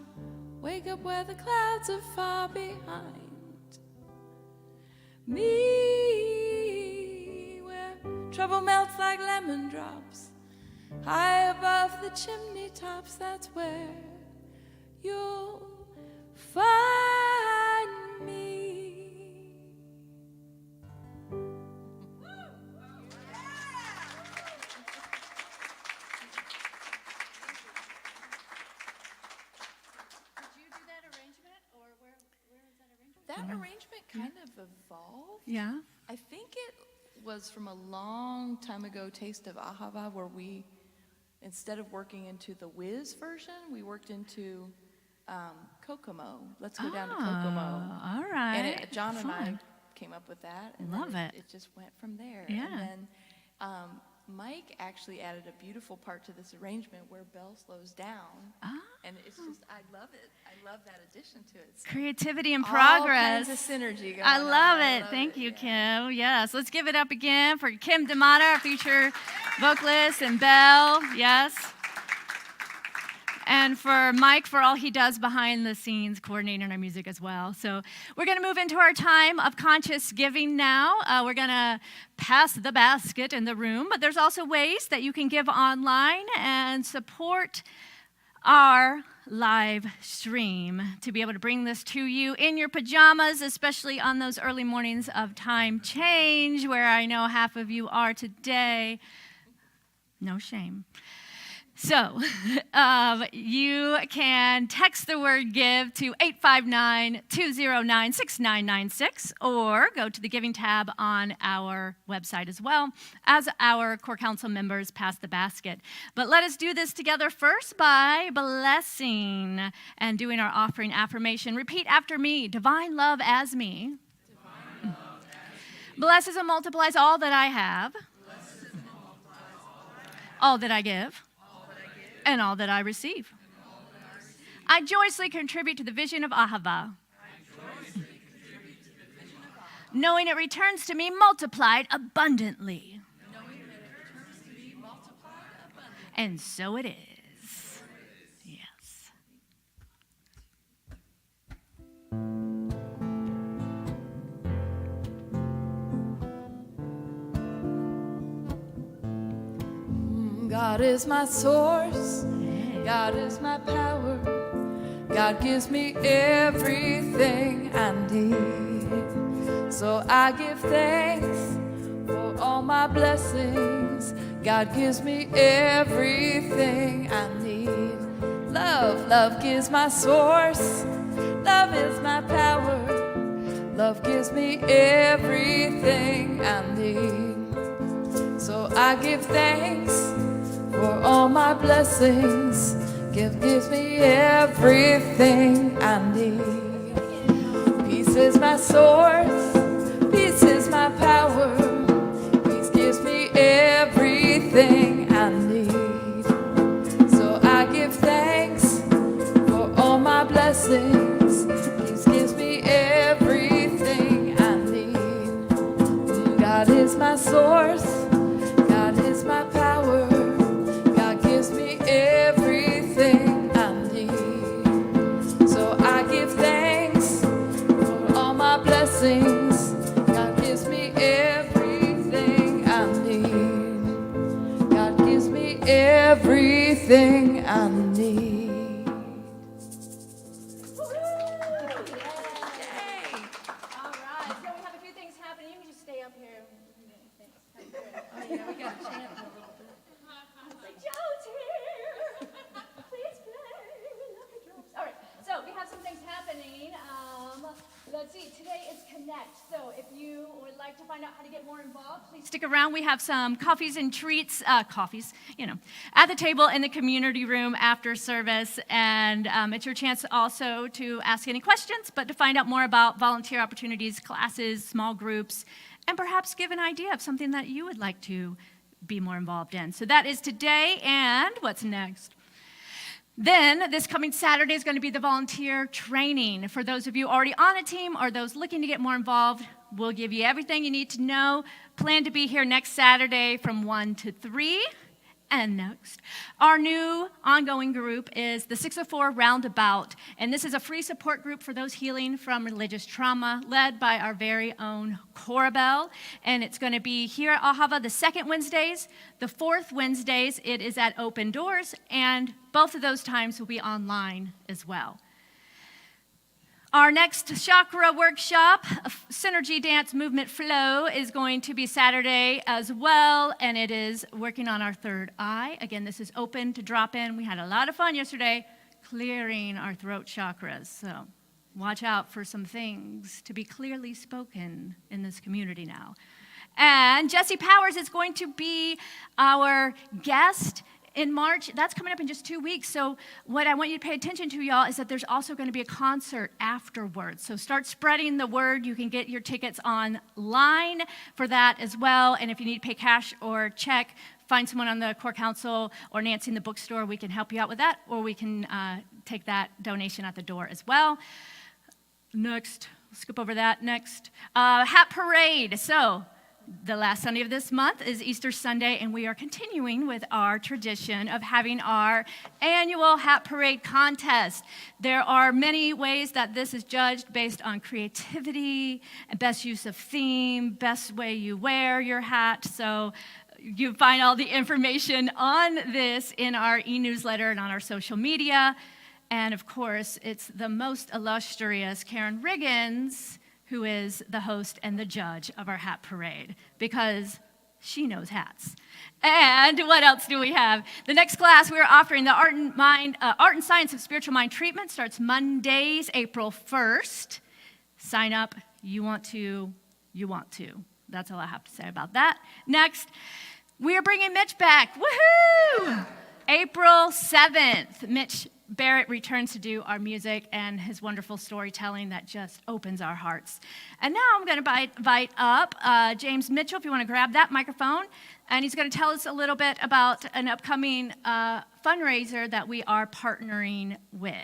S1: wake up where the clouds are far behind me, where trouble melts like lemon drops, high above the chimney tops. That's where you'll find me. That arrangement kind of evolved.
S4: Yeah.
S1: I think it was from a long time ago, Taste of Ahava, where we, instead of working into the Whiz version, we worked into Kokomo. Let's go down to Kokomo.
S4: All right.
S1: And John and I
S4: Fun.
S1: came up with that. And
S4: Love
S1: then
S4: it.
S1: It just went from there.
S4: Yeah.
S1: And then Mike actually added a beautiful part to this arrangement where Belle slows down.
S4: Ah.
S1: And it's just, I love it. I love that addition to it. So
S4: Creativity and
S1: all
S4: progress.
S1: kinds of synergy going
S4: I
S1: on.
S4: love it. Thank you,
S1: yeah.
S4: Kim. Yes, let's give it up again for Kim D'Amata, our future vocalist, and Belle. Yes. and for Mike for all he does behind the scenes, coordinating our music as well. So we're going to move into our time of conscious giving now. We're going to pass the basket in the room, but there's also ways that you can give online and support our live stream to be able to bring this to you in your pajamas, especially on those early mornings of time change, where I know half of you are today. No shame. So you can text the word give to 859-209-6996 or go to the giving tab on our website as well as our core council members pass the basket. But let us do this together first by blessing and doing our offering affirmation. Repeat after me. Divine love as me. Blesses and multiplies all that I have, all that I give, and all that I receive. I joyously contribute to the vision of Ahava, knowing it returns to me multiplied abundantly. And so it is. Yes.
S1: God is my source, God is my power, God gives me everything I need. So I give thanks for all my blessings, God gives me everything I need. Love gives my source, love is my power, love gives me everything I need. So I give thanks for all my blessings, gives me everything I need. Peace is my source, peace is my power, peace gives me everything I need. So I give thanks for all my blessings, peace gives me everything I need. God is my source, God is my power, gives me everything I need. So I give thanks for all my blessings. God gives me everything I need. God gives me everything I need.
S4: All right, so we have a few things happening. You can just stay up here. Oh, yeah, we got a chant. Joe's here. Please play. We love the drums. All right. So we have some things happening. Let's see. Today is Connect. So if you would like to find out how to get more involved, please stick around. We have some coffees and treats, at the table in the community room after service. And it's your chance also to ask any questions, but to find out more about volunteer opportunities, classes, small groups, and perhaps give an idea of something that you would like to be more involved in. So that is today, and what's next? Then this coming Saturday is going to be the volunteer training. For those of you already on a team or those looking to get more involved, we'll give you everything you need to know. Plan to be here next Saturday from 1 to 3. And next, our new ongoing group is the 604 Roundabout, and this is a free support group for those healing from religious trauma, led by our very own Corabelle, and it's going to be here at Ahava the second Wednesdays. The fourth Wednesdays, it is at Open Doors, and both of those times will be online as well. Our next chakra workshop, Synergy Dance Movement Flow, is going to be Saturday as well, and it is working on our third eye. Again, this is open to drop in. We had a lot of fun yesterday clearing our throat chakras, so watch out for some things to be clearly spoken in this community now. And Jesse Powers is going to be our guest in March. That's coming up in just 2 weeks. So what I want you to pay attention to, y'all, is that there's also going to be a concert afterwards. So start spreading the word. You can get your tickets online for that as well. And if you need to pay cash or check, find someone on the core council or Nancy in the bookstore. We can help you out with that, or we can take that donation at the door as well. Next, skip over that. Next, hat parade. So the last Sunday of this month is Easter Sunday, and we are continuing with our tradition of having our annual Hat Parade contest. There are many ways that this is judged based on creativity, best use of theme, best way you wear your hat. So you find all the information on this in our e-newsletter and on our social media. And of course, it's the most illustrious Karen Riggins who is the host and the judge of our hat parade, because she knows hats. And what else do we have? The next class we are offering, the Art and Science of Spiritual Mind Treatment, starts Mondays, April 1st. Sign up. You want to. That's all I have to say about that. Next, we are bringing Mitch back. Woohoo! April 7th, Mitch Barrett returns to do our music and his wonderful storytelling that just opens our hearts. And now I'm going to invite up James Mitchell, if you want to grab that microphone, and he's going to tell us a little bit about an upcoming fundraiser that we are partnering with.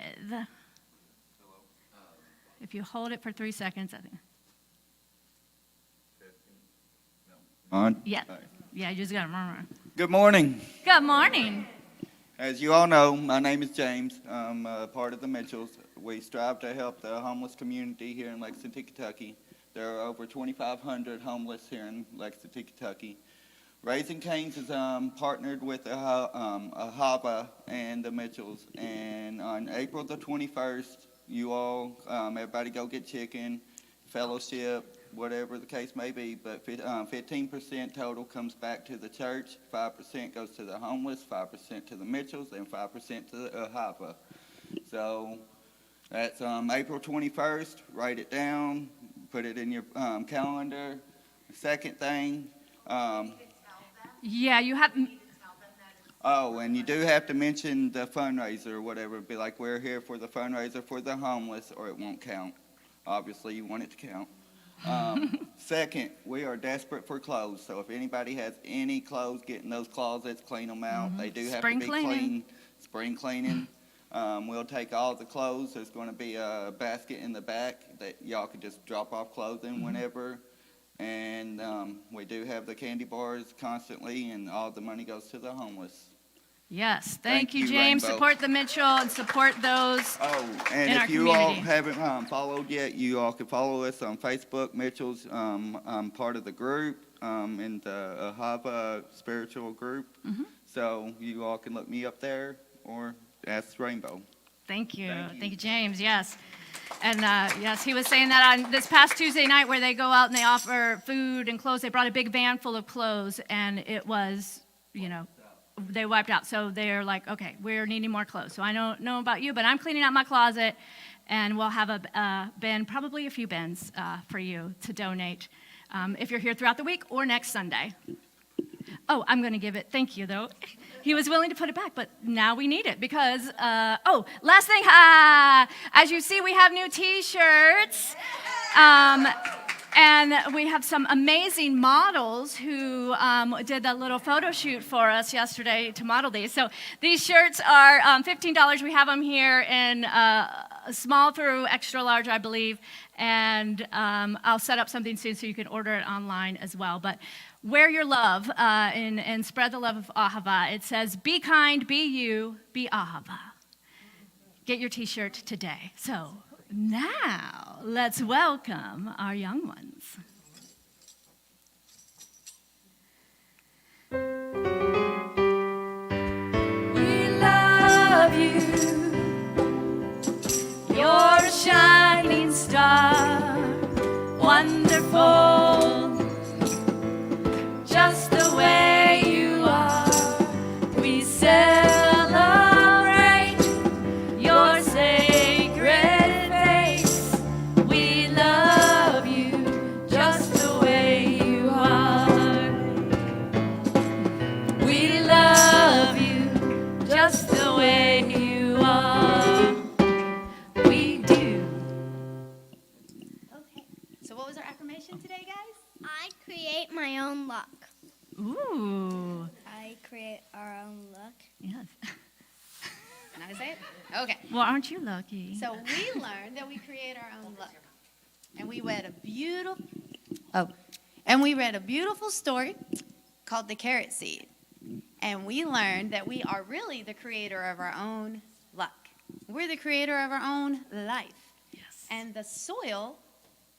S4: If you hold it for 3 seconds, I think.
S2: On?
S4: Yeah, yeah, you just got to.
S2: Good morning.
S4: Good morning.
S2: As you all know, my name is James. I'm part of the Mitchells. We strive to help the homeless community here in Lexington, Kentucky. There are over 2,500 homeless here in Lexington, Kentucky. Raising Cane's is partnered with Ahava and the Mitchells. And on April the 21st, you all, everybody go get chicken, fellowship, whatever the case may be, but 15% total comes back to the church, 5% goes to the homeless, 5% to the Mitchells, and 5% to the Ahava. So that's April 21st. Write it down, put it in your calendar. Second thing,
S4: Yeah, you have.
S2: oh, and you do have to mention the fundraiser or whatever. It'd be like, we're here for the fundraiser for the homeless, or it won't count. Obviously, you want it to count. Second, we are desperate for clothes. So if anybody has any clothes, get in those closets, clean them out. They do have
S4: Spring
S2: to be
S4: cleaning.
S2: clean. Spring cleaning. We'll take all the clothes. There's going to be a basket in the back that y'all can just drop off clothing whenever. And we do have the candy bars constantly, and all the money goes to the homeless.
S4: Yes,
S2: Thank
S4: thank you,
S2: you,
S4: James.
S2: Rainbow.
S4: Support the Mitchell and support those.
S2: Oh, and
S4: in our
S2: if you all
S4: community.
S2: haven't followed yet, you all can follow us on Facebook. Mitchell's part of the group in the Ahava spiritual group. So you all can look me up there or ask Rainbow.
S4: Thank you.
S2: Thank you.
S4: Thank you, James. Yes. And yes, he was saying that on this past Tuesday night where they go out and they offer food and clothes. They brought a big van full of clothes, and it was, they wiped out. So they're like, okay, we're needing more clothes. So I don't know about you, but I'm cleaning out my closet, and we'll have a bin, probably a few bins for you to donate if you're here throughout the week or next Sunday. Oh, I'm going to give it. Thank you, though. He was willing to put it back, but now we need it because, last thing. As you see, we have new T-shirts. And we have some amazing models who did that little photo shoot for us yesterday to model these. So these shirts are $15. We have them here in small through extra large, I believe. And I'll set up something soon so you can order it online as well. But wear your love and spread the love of Ahava. It says, be kind, be you, be Ahava. Get your T-shirt today. So now let's welcome our young ones. We love you. You're a shining star, wonderful, just the way you are. We celebrate your sacred face. We love you just the way you are. We love you just the way you are. We do.
S5: Okay, so what was our affirmation today, guys? I create my own luck.
S4: Ooh.
S5: I create our own luck.
S4: Yes.
S5: Can I say it? Okay.
S4: Well, aren't you lucky?
S5: So we learned that we create our own luck. And we read a beautiful
S6: And we read a beautiful story called The Carrot Seed. And we learned that we are really the creator of our own luck. We're the creator of our own life.
S4: Yes.
S6: And the soil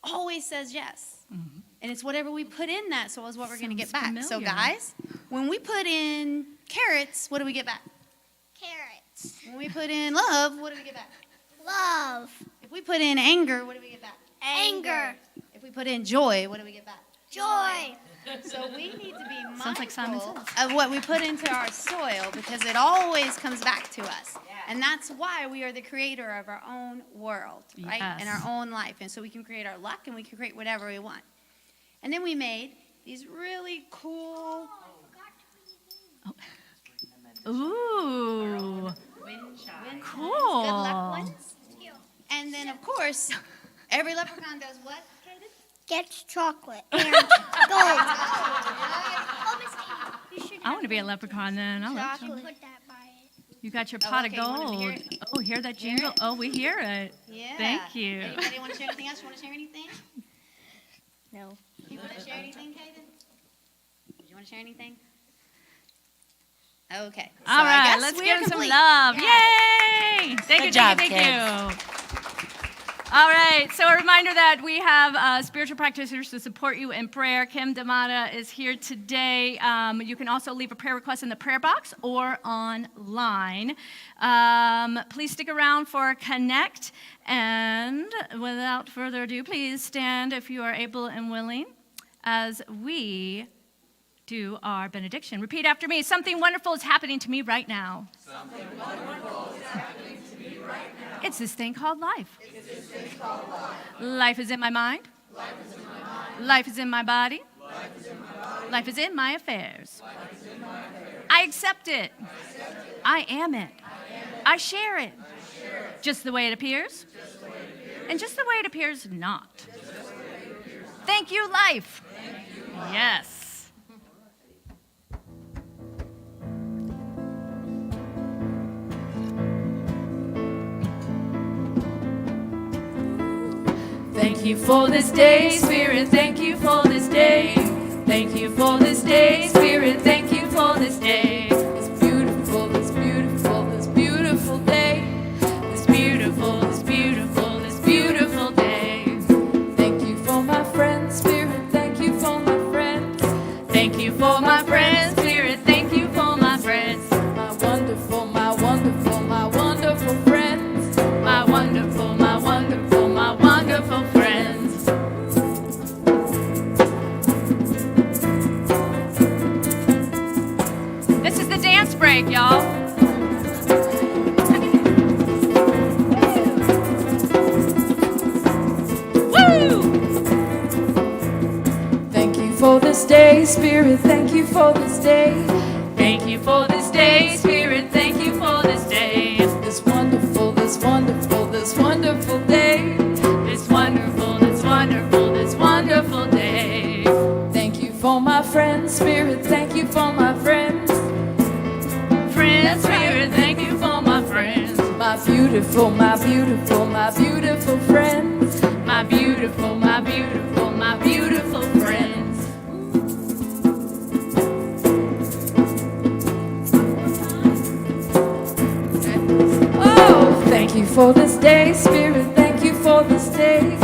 S6: always says yes. And it's whatever we put in that soil is what we're going to get
S4: Sounds
S6: back. So
S4: familiar.
S6: guys, when we put in carrots, what do we get back?
S5: Carrots.
S6: When we put in love, what do we get back?
S5: Love.
S6: If we put in anger, what do we get back?
S5: Anger.
S6: If we put in joy, what do we get back?
S5: Joy.
S6: So we need to be
S4: Sounds like Simon
S6: mindful
S4: Says.
S6: of what we put into our soil because it always comes back to us. And that's why we are the creator of our own world, right?
S4: Yes.
S6: And our own life. And so we can create our luck and we can create whatever we want. And then we made these really cool
S4: Ooh.
S6: wind
S4: Cool.
S6: chimes, good luck ones. And then, of course, every leprechaun does what, Kaden?
S5: Gets chocolate. And gold. Oh, Miss Katie, you should
S4: I want to be a leprechaun then. I love
S5: chocolate. Put that by it.
S4: You got your
S6: Oh,
S4: pot
S6: okay,
S4: of
S6: you want to
S4: gold.
S6: hear it?
S4: Oh, hear that jingle?
S6: it?
S4: Oh, we hear it.
S6: Yeah.
S4: Thank you.
S6: Anybody want to share anything else? You want to share anything?
S5: No.
S6: You want to share anything, Kaden? Do you want to share anything? Okay. So
S4: All
S6: I
S4: right,
S6: guess
S4: let's
S6: we
S4: give
S6: are
S4: him some
S6: complete.
S4: love.
S6: Yeah.
S4: Yay! Thank you,
S7: Good job,
S4: thank you. All right, so a reminder that we have spiritual practitioners to support you in prayer. Kim Damata is here today. You can also leave a prayer request in the prayer box or online. Please stick around for Connect. And without further ado, please stand if you are able and willing as we do our benediction. Repeat after me. Something wonderful is happening to me right now. Something wonderful is happening to me right now. It's this thing called life. It's this thing called life. Life is in my mind. Life is in my mind. Life is in my body. Life is in my body. Life is in my affairs. Life is in my affairs. I accept it. I am it. I share it. Just the way it appears. And just the way it appears not. Thank you, life. Yes. Thank you for this day, Spirit. Thank you for this day. Thank you for this day, Spirit. Thank you for this day. This beautiful, this beautiful, this beautiful day. This beautiful, this beautiful, this beautiful day. Thank you for my friends, Spirit. Thank you for my friends. Thank you for my friends, Spirit. Thank you for my friends. My wonderful, my wonderful, my wonderful friends. My wonderful, my wonderful, my wonderful friends. This is the dance break, y'all. Woo! Thank you for this day, Spirit. Thank you for this day. Thank you for this day, Spirit. Thank you for this day. This wonderful, this wonderful, this wonderful day. This wonderful, this wonderful, this wonderful day. Thank you for my friends, Spirit. Thank you for my friends. Friends, Spirit. Thank you for my friends. My beautiful, my beautiful, my beautiful friends. My beautiful, my beautiful, my beautiful friends. Oh, thank you for this day, Spirit. Thank you for this day.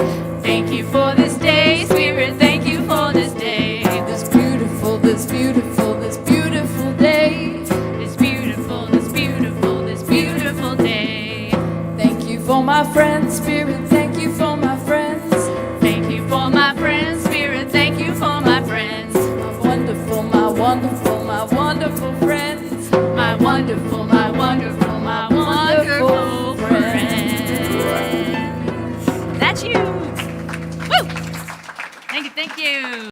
S4: Thank you for this day, Spirit. Thank you for this day. This beautiful, this beautiful, this beautiful day. This beautiful, this beautiful, this beautiful day. Thank you for my friends, Spirit. Thank you for my friends. Thank you for my friends, Spirit. Thank you for my friends. My wonderful, my wonderful, my wonderful friends. My wonderful, my wonderful, my wonderful friends. That's you. Woo! Thank you, thank you.